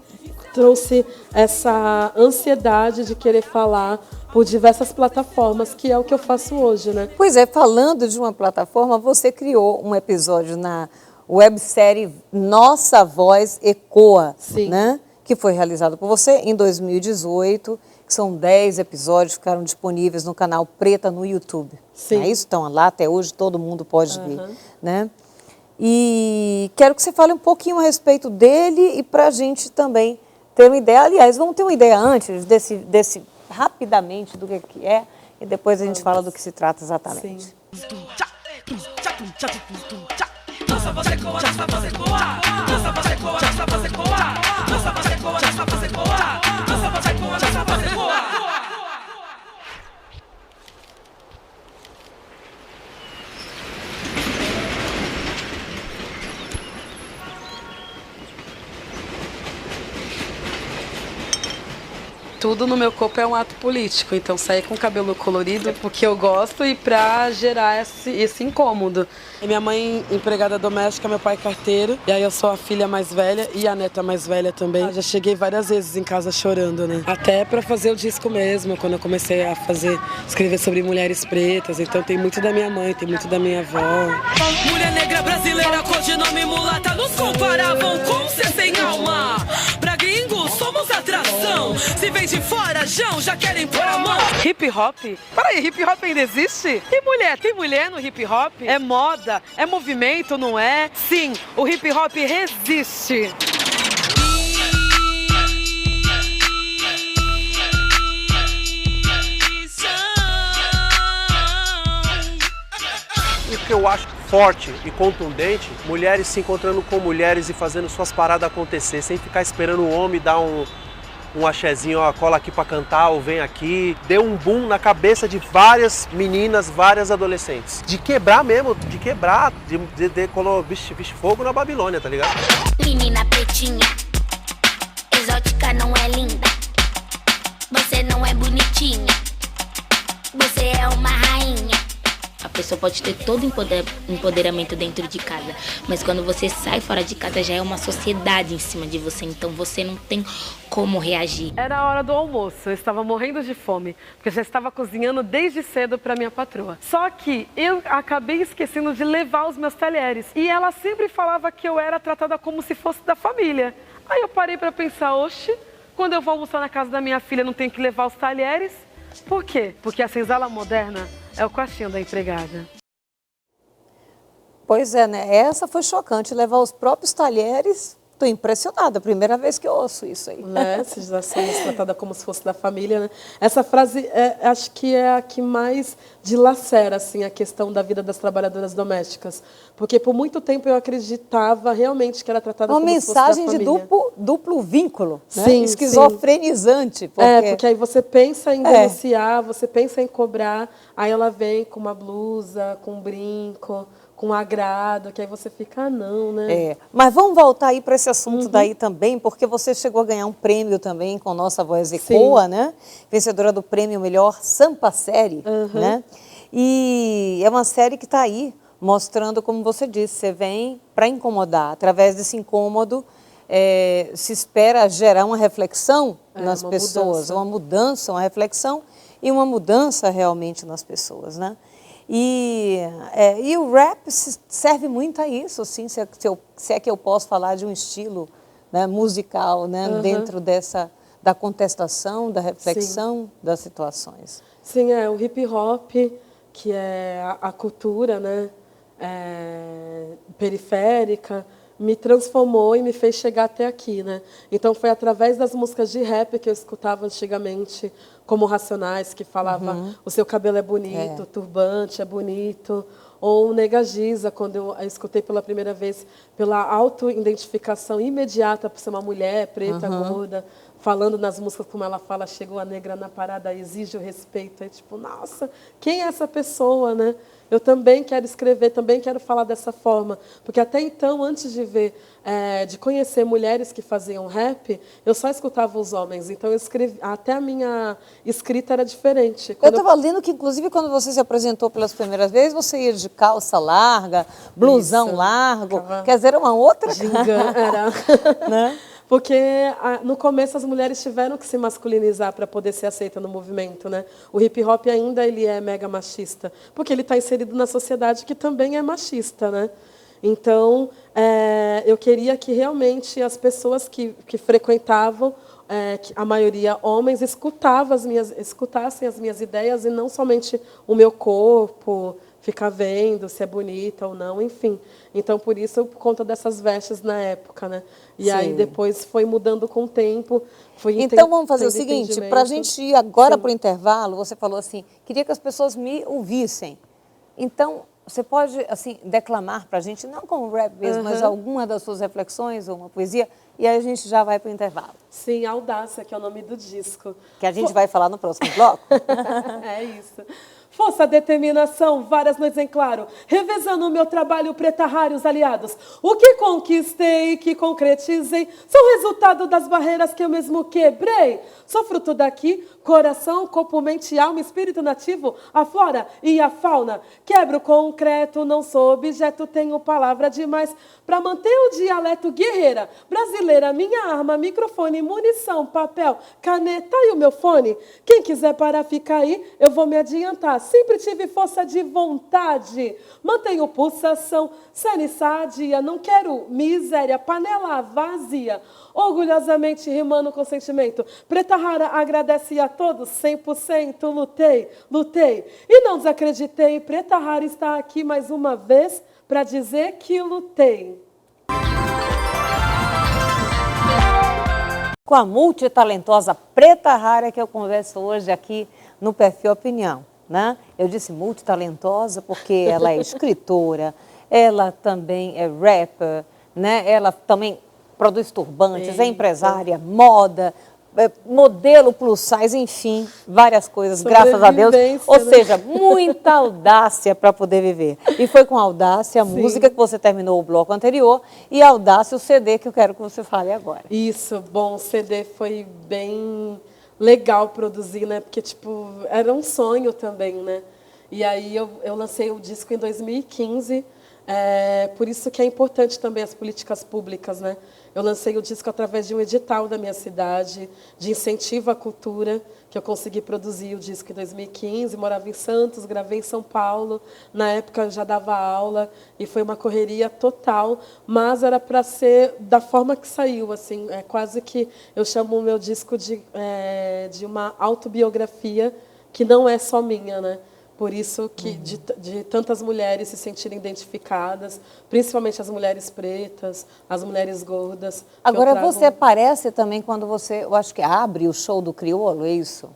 trouxe essa ansiedade de querer falar por diversas plataformas, que é o que eu faço hoje, né? Pois é, falando de uma plataforma, você criou um episódio na websérie Nossa Voz Ecoa, Sim. Né? Que foi realizado por você em 2018, que são 10 episódios, ficaram disponíveis no canal Preta no YouTube. Sim. É isso? Estão lá até hoje, todo mundo pode ver, né? E quero que você fale um pouquinho a respeito dele e para a gente também ter uma ideia. Aliás, vamos ter uma ideia antes desse rapidamente do que é e depois a gente fala do que se trata exatamente. Sim. Tudo no meu corpo é um ato político, então sair com cabelo colorido é porque eu gosto e pra gerar esse incômodo. E minha mãe empregada doméstica, meu pai carteiro, e aí eu sou a filha mais velha e a neta mais velha também. Eu já cheguei várias vezes em casa chorando, né? Até pra fazer o disco mesmo, quando eu comecei a escrever sobre mulheres pretas, então tem muito da minha mãe, tem muito da minha avó. Mulher negra brasileira, codinome mulata, nos comparavam com ser sem alma. Pra gringos somos atração, se vem de fora, já querem pôr a mão. Hip hop? Peraí, hip hop ainda existe? Tem mulher no hip hop? É moda? É movimento, não é? Sim, o hip hop resiste. O que eu acho forte e contundente, mulheres se encontrando com mulheres e fazendo suas paradas acontecer, sem ficar esperando o homem dar um axézinho, ó, cola aqui pra cantar ou vem aqui. Deu um boom na cabeça de várias meninas, várias adolescentes. De quebrar mesmo, de quebrar, vixe, fogo na Babilônia, tá ligado? Menina pretinha, exótica não é linda. Você não é bonitinha, você é uma rainha. A pessoa pode ter todo empoderamento dentro de casa, mas quando você sai fora de casa já é uma sociedade em cima de você, então você não tem como reagir. Era a hora do almoço, eu estava morrendo de fome, porque eu já estava cozinhando desde cedo para minha patroa. Só que eu acabei esquecendo de levar os meus talheres, e ela sempre falava que eu era tratada como se fosse da família. Aí eu parei para pensar, oxe, quando eu vou almoçar na casa da minha filha não tenho que levar os talheres? Por quê? Porque a senzala moderna é o quartinho da empregada. Pois é, né? Essa foi chocante, levar os próprios talheres. Estou impressionada, primeira vez que eu ouço isso aí. Né? Se já somos tratada como se fosse da família, né? Essa frase, acho que é a que mais dilacera assim, a questão da vida das trabalhadoras domésticas. Porque por muito tempo eu acreditava realmente que era tratada como se fosse da família. Uma mensagem de duplo vínculo, né? Sim, esquizofrenizante. Porque aí você pensa em denunciar, você pensa em cobrar, aí ela vem com uma blusa, com um brinco, com um agrado, que aí você fica, não, né? Mas vamos voltar aí para esse assunto daí também, porque você chegou a ganhar um prêmio também com Nossa Voz Ecoa, né? Vencedora do prêmio Melhor Sampa Série, né? E é uma série que está aí, mostrando, como você disse, você vem para incomodar. Através desse incômodo, se espera gerar uma reflexão nas pessoas, uma mudança, uma reflexão e uma mudança realmente nas pessoas, né? E o rap serve muito a isso, assim, se é que eu posso falar de um estilo, né, musical, né, dentro da contestação, da reflexão das situações. Sim, o hip hop, que é a cultura, né, periférica, me transformou e me fez chegar até aqui, né? Então foi através das músicas de rap que eu escutava antigamente, como Racionais, que falava o seu cabelo é bonito, o turbante é bonito, ou Nega Giza, quando eu escutei pela primeira vez, pela autoidentificação imediata por ser uma mulher preta, gorda, falando nas músicas como ela fala, chegou a negra na parada, exige o respeito. É tipo, nossa, quem é essa pessoa, né? Eu também quero escrever, também quero falar dessa forma. Porque até então, antes de conhecer mulheres que faziam rap, eu só escutava os homens. Então, eu escrevi, até a minha escrita era diferente. Eu estava lendo que, inclusive, quando você se apresentou pelas primeiras vezes, você ia de calça larga, blusão largo. Quer dizer, uma outra... Era. Né? Porque no começo as mulheres tiveram que se masculinizar para poder ser aceita no movimento, né? O hip hop ainda ele é mega machista, porque ele está inserido na sociedade que também é machista, né? Então, eu queria que realmente as pessoas que frequentavam, a maioria homens, escutassem as minhas ideias e não somente o meu corpo, ficar vendo se é bonita ou não, enfim. Então, por isso, por conta dessas vestes na época, né? E aí, depois, foi mudando com o tempo. Então, vamos fazer o seguinte, para a gente ir agora para o intervalo, você falou assim, queria que as pessoas me ouvissem. Então, você pode, assim, declamar para a gente, não como rap mesmo, mas alguma das suas reflexões ou uma poesia, e aí a gente já vai para o intervalo. Sim, Audácia, que é o nome do disco. Que a gente vai falar no próximo bloco. É isso. Força, determinação, várias noites em claro, revezando o meu trabalho, preta raros aliados. O que conquistei, que concretizei, são resultado das barreiras que eu mesmo quebrei. Sou fruto daqui, coração, corpo, mente, alma, espírito nativo, a flora e a fauna. Quebro concreto, não sou objeto, tenho palavra demais para manter o dialeto guerreira. Brasileira, minha arma, microfone, munição, papel, caneta e o meu fone. Quem quiser parar, ficar aí, eu vou me adiantar. Sempre tive força de vontade, mantenho pulsação, série sadia, não quero miséria, panela vazia, orgulhosamente rimando com sentimento. Preta Rara agradece a todos, 100%, lutei e não desacreditei. Preta Rara está aqui mais uma vez para dizer que lutei. Com a multitalentosa Preta Rara que eu converso hoje aqui no Perfil Opinião. Né? Eu disse multitalentosa porque ela é escritora, ela também é rapper, né? Ela também produz turbantes, é empresária, moda, modelo plus size, enfim, várias coisas, graças a Deus. Ou seja, muita audácia para poder viver. E foi com audácia a música que você terminou o bloco anterior e audácia o CD que eu quero que você fale agora. Isso, bom, o CD foi bem legal produzir, né? Porque, tipo, era um sonho também, né? E aí eu lancei o disco em 2015, por isso que é importante também as políticas públicas, né? Eu lancei o disco através de um edital da minha cidade, de incentivo à cultura, que eu consegui produzir o disco em 2015, morava em Santos, gravei em São Paulo, na época eu já dava aula, e foi uma correria total, mas era para ser da forma que saiu, assim, quase que eu chamo o meu disco de uma autobiografia, que não é só minha, né? Por isso que de tantas mulheres se sentirem identificadas, principalmente as mulheres pretas, as mulheres gordas. Agora, você aparece também quando você, eu acho que abre o show do Criolo, é isso?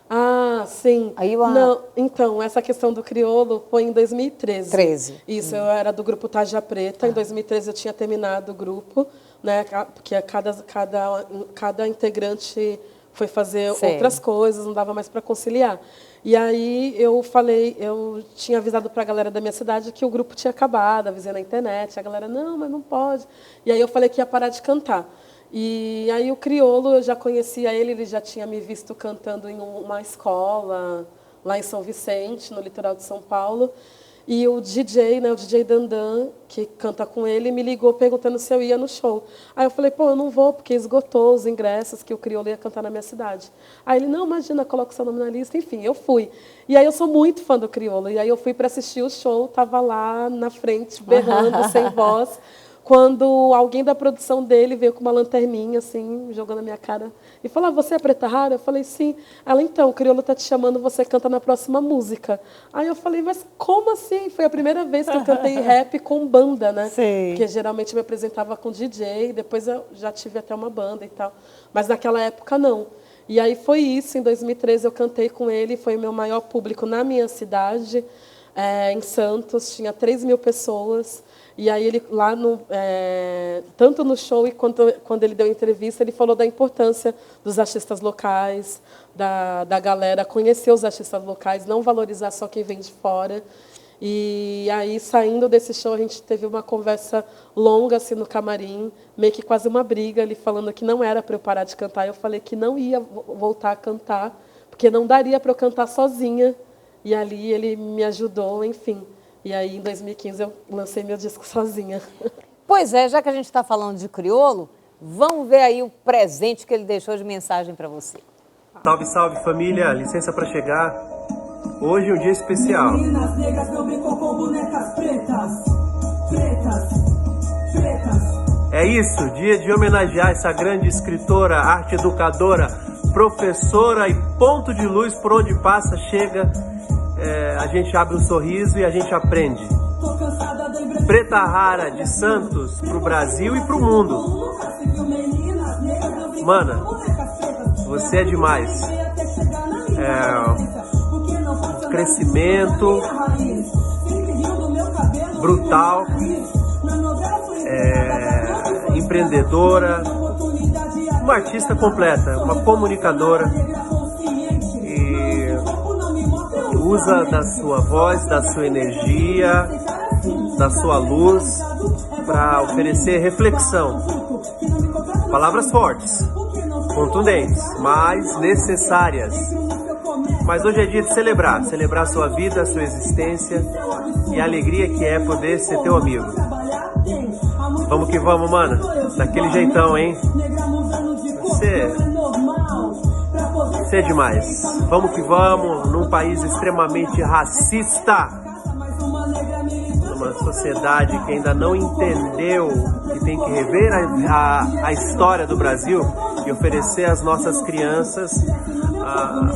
Ah, sim. Aí Não, então, essa questão do Criolo foi em 2013. Isso, eu era do grupo Tarja Preta. Em 2013 eu tinha terminado o grupo, né? Porque cada integrante foi fazer outras coisas, não dava mais para conciliar. E aí eu tinha avisado para a galera da minha cidade que o grupo tinha acabado, avisei na internet, a galera, não, mas não pode. E aí eu falei que ia parar de cantar. E aí o Criolo, eu já conhecia ele já tinha me visto cantando em uma escola lá em São Vicente, no litoral de São Paulo. E o DJ, né, o DJ Dandan, que canta com ele, me ligou perguntando se eu ia no show. Aí eu falei, pô, eu não vou, porque esgotou os ingressos que o Criolo ia cantar na minha cidade. Aí ele, não, imagina, coloca o seu nome na lista. Enfim, eu fui. E aí eu sou muito fã do Criolo. E aí eu fui para assistir o show, estava lá na frente, berrando, sem voz, quando alguém da produção dele veio com uma lanterninha, assim, jogando na minha cara, e falou, você é Preta Rara? Eu falei, sim. Ela, então, o Criolo tá te chamando, você canta na próxima música. Aí eu falei, mas como assim? Foi a primeira vez que eu cantei rap com banda, né? Sim. Porque geralmente me apresentava com DJ, depois eu já tive até uma banda e tal. Mas naquela época, não. E aí foi isso, em 2013 eu cantei com ele, foi o meu maior público na minha cidade, em Santos, tinha 3.000 pessoas. E aí ele lá tanto no show e quando ele deu entrevista, ele falou da importância dos artistas locais, da galera conhecer os artistas locais, não valorizar só quem vem de fora. E aí, saindo desse show, a gente teve uma conversa longa assim, no camarim, meio que quase uma briga, ele falando que não era para eu parar de cantar. Eu falei que não ia voltar a cantar, porque não daria para eu cantar sozinha. E ali ele me ajudou, enfim. E aí, em 2015, eu lancei meu disco sozinha. Pois é, já que a gente está falando de Criolo, vamos ver aí o presente que ele deixou de mensagem para você. Salve, salve, família. Licença para chegar. Hoje é um dia especial. Meninas negras não brincam com bonecas pretas. É isso, dia de homenagear essa grande escritora, arte educadora, professora e ponto de luz por onde passa, chega. A gente abre um sorriso e a gente aprende. Preta Rara de Santos pro Brasil e pro mundo. Mana, você é demais. Crescimento brutal, empreendedora, uma artista completa, uma comunicadora. Usa da sua voz, da sua energia, da sua luz para oferecer reflexão. Palavras fortes, contundentes, mas necessárias. Mas hoje é dia de celebrar a sua vida, a sua existência e a alegria que é poder ser teu amigo. Vamos que vamos, mano. Daquele jeitão, hein? Você é demais. Vamos que vamos, num país extremamente racista, numa sociedade que ainda não entendeu que tem que rever a história do Brasil e oferecer às nossas crianças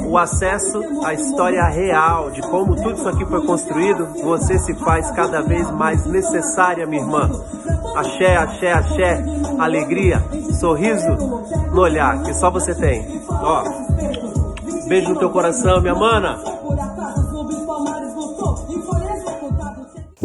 o acesso à história real, de como tudo isso aqui foi construído. Você se faz cada vez mais necessária, minha irmã. Axé, axé, axé, alegria, sorriso no olhar, que só você tem. Ó, beijo no teu coração, minha mana.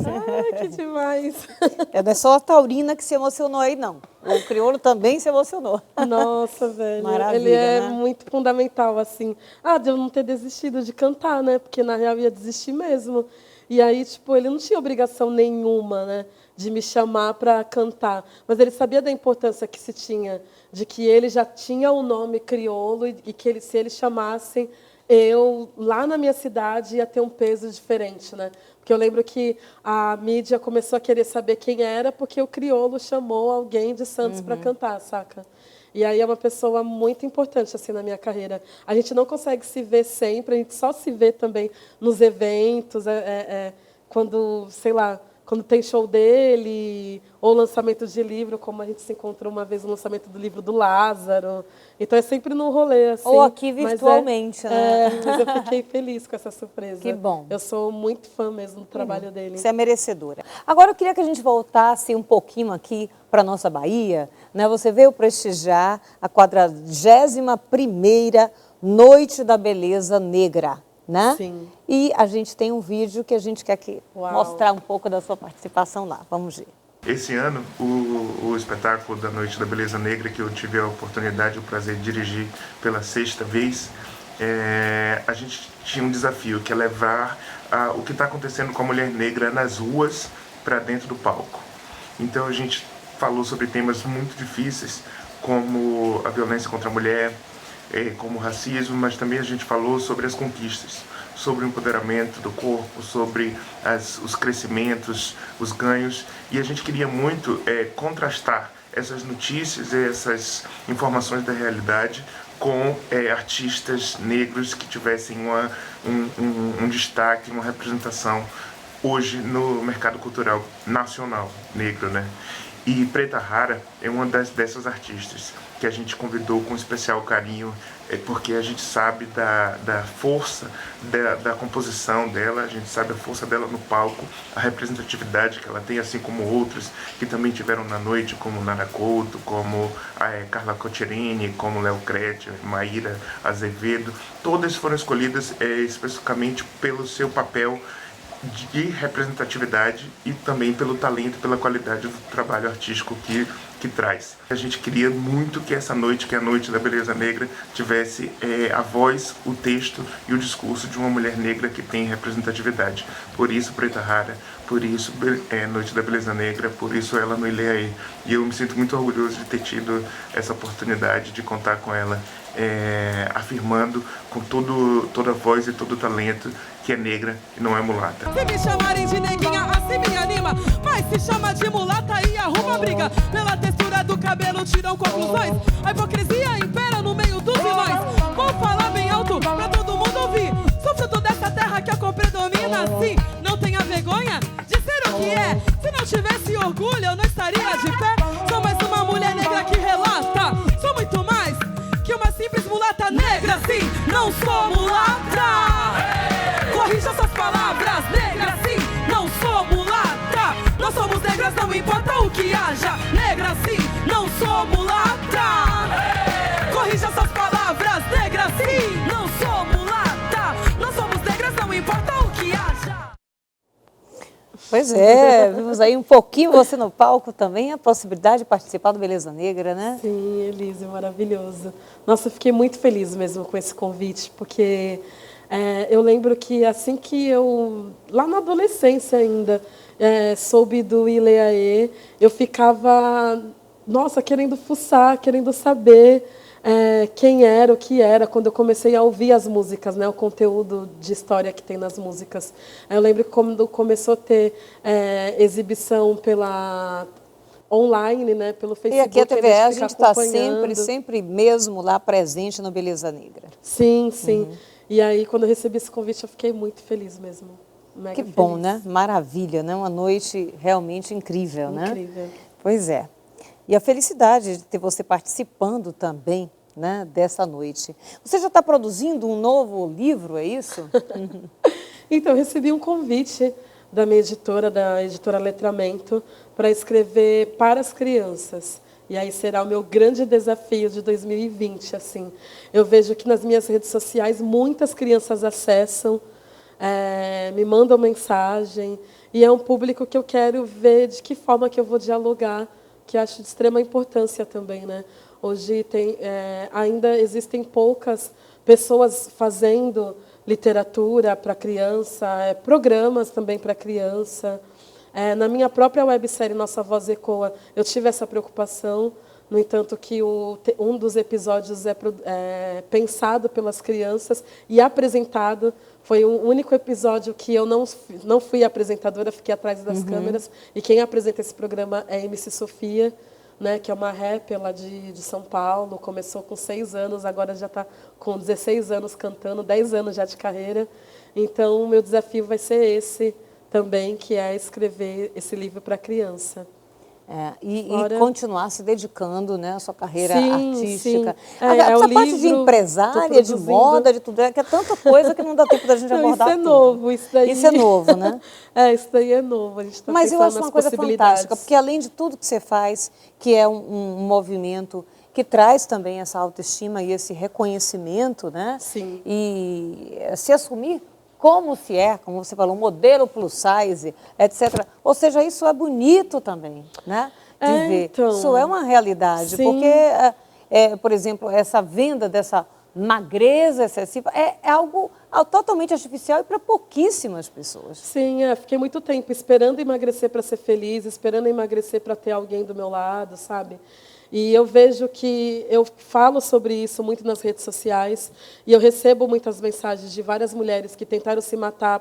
Ai, que demais. demais. Não é só a taurina que se emocionou aí, não. O crioulo também se emocionou. Nossa, velho. Maravilha, ele é né? muito fundamental, assim. De eu não ter desistido de cantar, né? Porque, na real, eu ia desistir mesmo. E aí, tipo, ele não tinha obrigação nenhuma, né? De me chamar para cantar. Mas ele sabia da importância que se tinha, de que ele já tinha o nome crioulo e que se eles chamassem, eu, lá na minha cidade, ia ter um peso diferente, né? Porque eu lembro que a mídia começou a querer saber quem era porque o crioulo chamou alguém de Santos para cantar, saca? E aí é uma pessoa muito importante assim na minha carreira. A gente não consegue se ver sempre, a gente só se vê também nos eventos, quando, sei lá, quando tem show dele, ou lançamento de livro, como a gente se encontrou uma vez no lançamento do livro do Lázaro. Então é sempre num rolê, assim. Ou aqui virtualmente, né? Mas eu fiquei feliz com essa surpresa. Que bom. Eu sou muito fã mesmo do trabalho dele. Você é merecedora. Agora eu queria que a gente voltasse um pouquinho aqui para a nossa Bahia, né? Você veio prestigiar a 41ª Noite da Beleza Negra, né? Sim. E a gente tem um vídeo que a gente quer Uau. mostrar um pouco da sua participação lá. Vamos ver. Esse ano, o espetáculo da Noite da Beleza Negra, que eu tive a oportunidade e o prazer de dirigir pela 6ª vez, a gente tinha um desafio, que é levar o que está acontecendo com a mulher negra nas ruas para dentro do palco. Então a gente falou sobre temas muito difíceis, como a violência contra a mulher, como o racismo, mas também a gente falou sobre as conquistas, sobre o empoderamento do corpo, sobre os crescimentos, os ganhos, e a gente queria muito contrastar essas notícias e essas informações da realidade com artistas negros que tivessem um destaque, uma representação hoje no mercado cultural nacional negro, né? E Preta Rara é uma dessas artistas que a gente convidou com especial carinho, porque a gente sabe da força da composição dela, a gente sabe a força dela no palco, a representatividade que ela tem, assim como outros que também tiveram na noite, como Nara Couto, como Carla Cotcherini, como Léo Crete, Maíra Azevedo. Todas foram escolhidas especificamente pelo seu papel de representatividade e também pelo talento, pela qualidade do trabalho artístico que traz. A gente queria muito que essa noite, que é a Noite da Beleza Negra, tivesse a voz, o texto e o discurso de uma mulher negra que tem representatividade. Por isso Preta Rara, por isso Noite da Beleza Negra, por isso ela no Ileaê. E eu me sinto muito orgulhoso de ter tido essa oportunidade de contar com ela, afirmando com toda a voz e todo o talento que é negra e não é mulata. Se me chamarem de neguinha, assim me anima. Mas se chama de mulata e arruma briga. Pela textura do cabelo tiram conclusões. A hipocrisia impera no meio dos vilões. Vou falar bem alto pra todo mundo ouvir. Sou fruto dessa terra que a cor predomina. Assim, não tenha vergonha de ser o que é. Se não tivesse orgulho, eu não estaria de pé. Sou mais uma mulher negra que relata. Sou muito mais que uma simples mulata negra. Sim, não sou mulata. Corrija suas palavras, negra sim, não sou mulata. Nós somos negras, não importa o que haja. Negra sim, não sou mulata. Corrija suas palavras, negra sim, não sou mulata. Nós somos negras, não importa o que haja. Pois é, vimos aí um pouquinho você no palco também, a possibilidade de participar do Beleza Negra, né? Sim, Elise, maravilhoso. Nossa, eu fiquei muito feliz mesmo com esse convite, porque eu lembro que assim que eu, lá na adolescência ainda, soube do Ileaê, eu ficava, nossa, querendo fuçar, querendo saber quem era, o que era, quando eu comecei a ouvir as músicas, né, o conteúdo de história que tem nas músicas. Eu lembro que quando começou a ter exibição pela online, né, pelo Facebook. E aqui a TVE, a gente está sempre mesmo lá presente no Beleza Negra. Sim, sim. Uhum. E aí, quando eu recebi esse convite, eu fiquei muito feliz mesmo. Mega que bom, né? Maravilha, né? Uma noite realmente incrível, né? Incrível. Pois é. E a felicidade de ter você participando também, né, dessa noite. Você já está produzindo um novo livro, é isso? Então, eu recebi um convite da minha editora, da editora Letramento, para escrever para as crianças. E aí será o meu grande desafio de 2020, assim. Eu vejo que nas minhas redes sociais muitas crianças acessam me mandam mensagem. E é um público que eu quero ver de que forma que eu vou dialogar, que acho de extrema importância também, né? Hoje ainda existem poucas pessoas fazendo literatura para criança, programas também para criança. Na minha própria websérie Nossa Voz Ecoa, eu tive essa preocupação. No entanto, que um dos episódios é pensado pelas crianças e apresentado. Foi o único episódio que eu não fui apresentadora, fiquei atrás das câmeras. E quem apresenta esse programa é a MC Sofia, né, que é uma rapper lá de São Paulo. Começou com 6 anos, agora já está com 16 anos cantando, 10 anos já de carreira. Então, o meu desafio vai ser esse também, que é escrever esse livro para criança. E continuar se dedicando, né, à sua carreira artística. Sim. Essa parte de empresária, de moda, de tudo, que é tanta coisa que não dá tempo da gente abordar isso é tudo. Novo, isso daí. Isso é novo, né? Isso daí é novo. A gente tá Mas eu acho uma coisa fantástica, porque além de tudo que você faz, que é um movimento que traz também essa autoestima e esse reconhecimento, né? Sim. E se assumir como você falou, modelo plus size, etc. Ou seja, isso é bonito também, né? De ver. Então, isso é uma realidade, sim. porque, por exemplo, essa venda dessa magreza excessiva é algo totalmente artificial e para pouquíssimas pessoas. Sim, fiquei muito tempo esperando emagrecer para ser feliz, esperando emagrecer para ter alguém do meu lado, sabe? E eu vejo que eu falo sobre isso muito nas redes sociais e eu recebo muitas mensagens de várias mulheres que tentaram se matar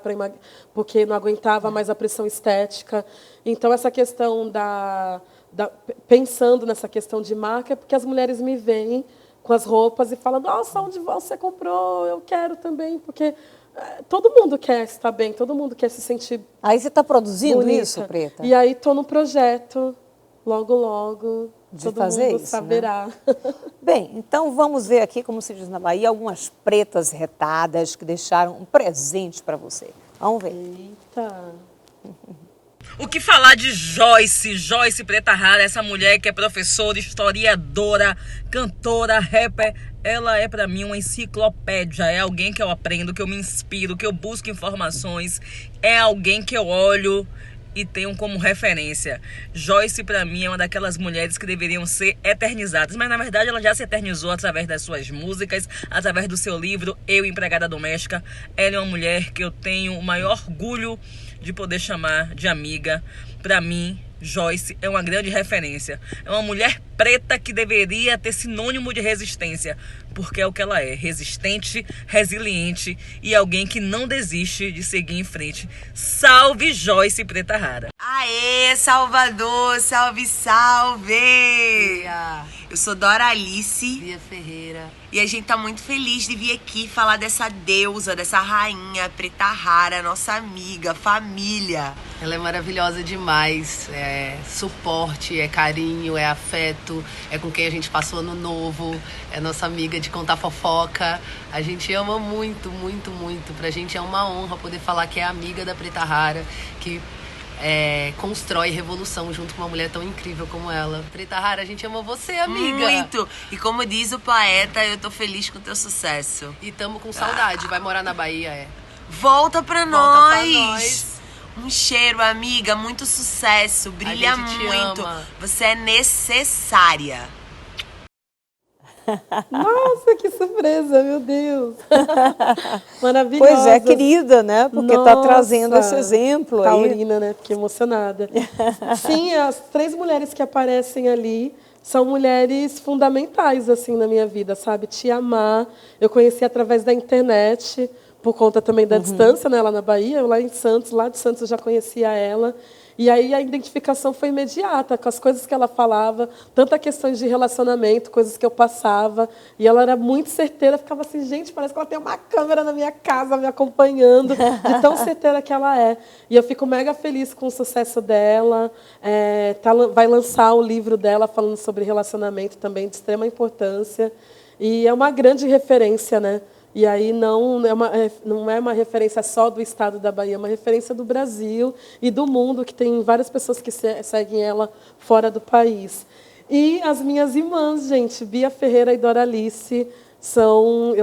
porque não aguentava mais a pressão estética. Então, essa questão pensando nessa questão de marca, é porque as mulheres me veem com as roupas e falam, nossa, onde você comprou? Eu quero também, porque todo mundo quer estar bem, todo mundo quer se sentir Aí você está produzindo bonita. isso, Preta? E aí estou no projeto, logo, de todo fazer mundo isso, saberá. Né? Bem, então vamos ver aqui, como se diz na Bahia, algumas pretas retadas que deixaram um presente para você. Vamos ver. Eita. O que falar de Joyce Preta Rara, essa mulher que é professora, historiadora, cantora, rapper. Ela é pra mim uma enciclopédia, é alguém que eu aprendo, que eu me inspiro, que eu busco informações, é alguém que eu olho e tenho como referência. Joyce, pra mim, é uma daquelas mulheres que deveriam ser eternizadas, mas na verdade ela já se eternizou através das suas músicas, através do seu livro Eu, Empregada Doméstica. Ela é uma mulher que eu tenho o maior orgulho de poder chamar de amiga. Pra mim, Joyce é uma grande referência. É uma mulher preta que deveria ter sinônimo de resistência, porque é o que ela é, resistente, resiliente e alguém que não desiste de seguir em frente. Salve Joyce Preta Rara! Aê, Salvador, salve, salve! Eu sou Doralice Bia Ferreira. E a gente tá muito feliz de vir aqui falar dessa deusa, dessa rainha Preta Rara, nossa amiga, família. Ela é maravilhosa demais, é suporte, é carinho, é afeto, é com quem a gente passou ano novo, é nossa amiga de contar fofoca. A gente ama muito, muito, muito. Pra gente é uma honra poder falar que é amiga da Preta Rara, que constrói revolução junto com uma mulher tão incrível como ela. Preta Rara, a gente ama você, amiga. Muito! E como diz o poeta, eu tô feliz com o teu sucesso. E tamo com saudade, vai morar na Bahia, Volta pra Volta nós! pra nós. Um cheiro, amiga, muito sucesso, brilha muito. Ama. Você é necessária. Nossa, que surpresa, meu Deus. Maravilhosa. Pois é, querida, né? Porque está trazendo esse exemplo aí. Taurina, né? Fiquei emocionada. Sim, as 3 mulheres que aparecem ali são mulheres fundamentais, assim, na minha vida, sabe? Te Amar, eu conheci através da internet, por conta também da distância, né? Lá na Bahia, lá em Santos, lá de Santos eu já conhecia ela. E aí a identificação foi imediata, com as coisas que ela falava, tanta questões de relacionamento, coisas que eu passava. E ela era muito certeira, ficava assim, gente, parece que ela tem uma câmera na minha casa me acompanhando, de tão certeira que ela é. E eu fico mega feliz com o sucesso dela. Vai lançar o livro dela falando sobre relacionamento também, de extrema importância. E é uma grande referência, né? E aí não é uma referência só do estado da Bahia, é uma referência do Brasil e do mundo, que tem várias pessoas que seguem ela fora do país. E as minhas irmãs, gente, Bia Ferreira e Doralice, são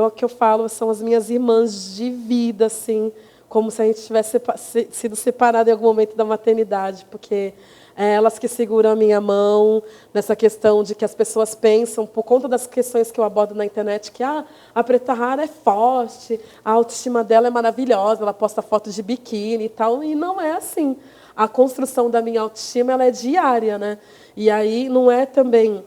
as minhas irmãs de vida, assim, como se a gente tivesse sido separado em algum momento da maternidade, porque é elas que seguram a minha mão nessa questão de que as pessoas pensam, por conta das questões que eu abordo na internet, que a Preta Rara é forte, a autoestima dela é maravilhosa, ela posta fotos de biquíni e tal, e não é assim. A construção da minha autoestima ela é diária, né? E aí não é também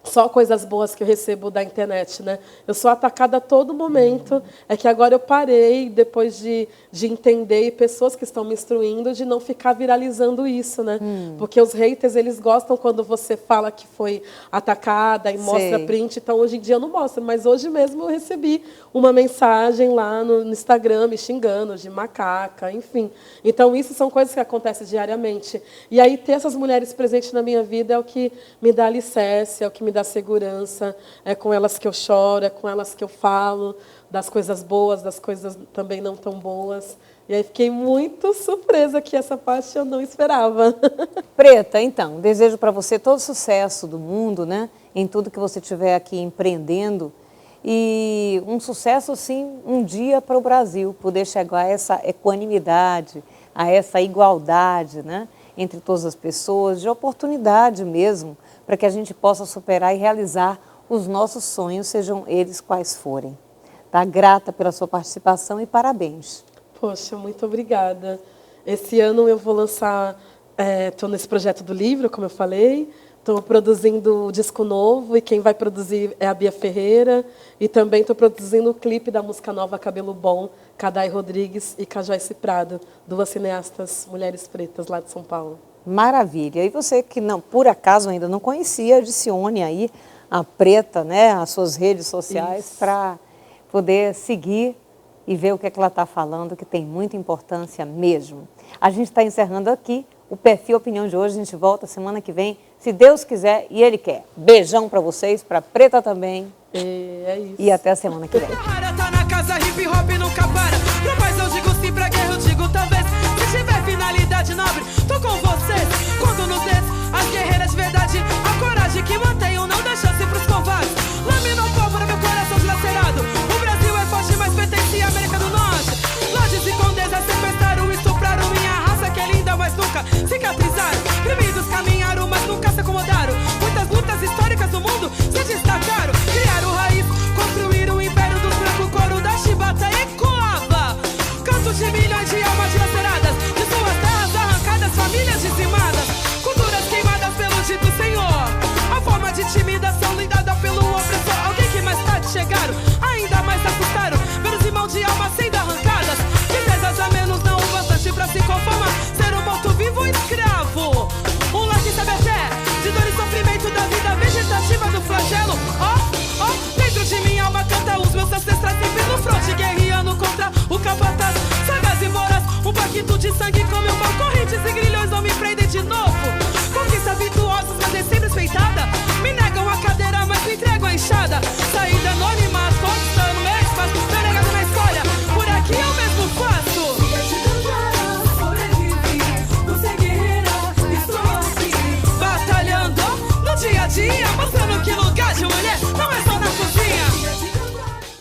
só coisas boas que eu recebo da internet, né? Eu sou atacada a todo momento. É que agora eu parei, depois de entender, e pessoas que estão me instruindo, de não ficar viralizando isso, né? Porque os haters, eles gostam quando você fala que foi atacada e mostra print. Então, hoje em dia eu não mostro. Mas hoje mesmo eu recebi uma mensagem lá no Instagram me xingando de macaca, enfim. Então, isso são coisas que acontecem diariamente. E aí, ter essas mulheres presentes na minha vida é o que me dá alicerce, é o que me dá segurança, é com elas que eu choro, é com elas que eu falo, das coisas boas, das coisas também não tão boas. E aí fiquei muito surpresa que essa parte eu não esperava. Preta, então, desejo para você todo o sucesso do mundo, né? Em tudo que você estiver aqui empreendendo. E um sucesso, sim, um dia para o Brasil, poder chegar a essa equanimidade, a essa igualdade, né? Entre todas as pessoas, de oportunidade mesmo, para que a gente possa superar e realizar os nossos sonhos, sejam eles quais forem. Tá? Grata pela sua participação e parabéns. Poxa, muito obrigada. Esse ano eu vou lançar, estou nesse projeto do livro, como eu falei, estou produzindo o disco novo e quem vai produzir é a Bia Ferreira e também estou produzindo o clipe da música nova Cabelo Bom, Kadai Rodrigues e Joyce Prado, 2 cineastas mulheres pretas lá de São Paulo. Maravilha. E você que não, por acaso ainda não conhecia, adicione aí a Preta, né, as suas redes sociais para poder seguir e ver o que ela está falando, que tem muita importância mesmo. A gente está encerrando aqui o Perfil Opinião de hoje. A gente volta semana que vem, se Deus quiser e Ele quer. Beijão para vocês, para Preta também. É isso. E até a semana que vem. Tá na casa, hip hop nunca para. Pra paz eu digo sim, pra guerra eu digo talvez. Se tiver finalidade nobre, tô com vocês. Quando nos dedos, as guerreiras de verdade. A coragem que mantenho, não dá chance pros covardes. Lamina o povo no meu coração dilacerado. O Brasil é forte, mas pertence à América do Norte. Lordes e condesas sequestraram, estupraram minha raça que é linda, mas nunca cicatrizaram. Primidos caminharam, mas nunca se acomodaram. Muitas lutas históricas no mundo se destacaram. Criaram raiz, construíram o império dos brancos, coro da chibata ecoava. Cantos de milhões de almas dilaceradas, de suas terras arrancadas, famílias dizimadas, culturas queimadas pelo dito Senhor. A forma de intimidação lidada pelo opressor. Alguém que mais tarde chegaram, ainda mais assustaram. Ver os irmãos de almas sendo arrancadas. Riquezas a menos não o bastante pra se conformar. Ser um morto-vivo ou escravo. Um lar que sabe até de dor e sofrimento da vida vegetativa do flagelo. Dentro de minha alma canta os meus ancestrais sempre no fronte, guerreando contra o capataz. Sagas e voraz, um paquito de sangue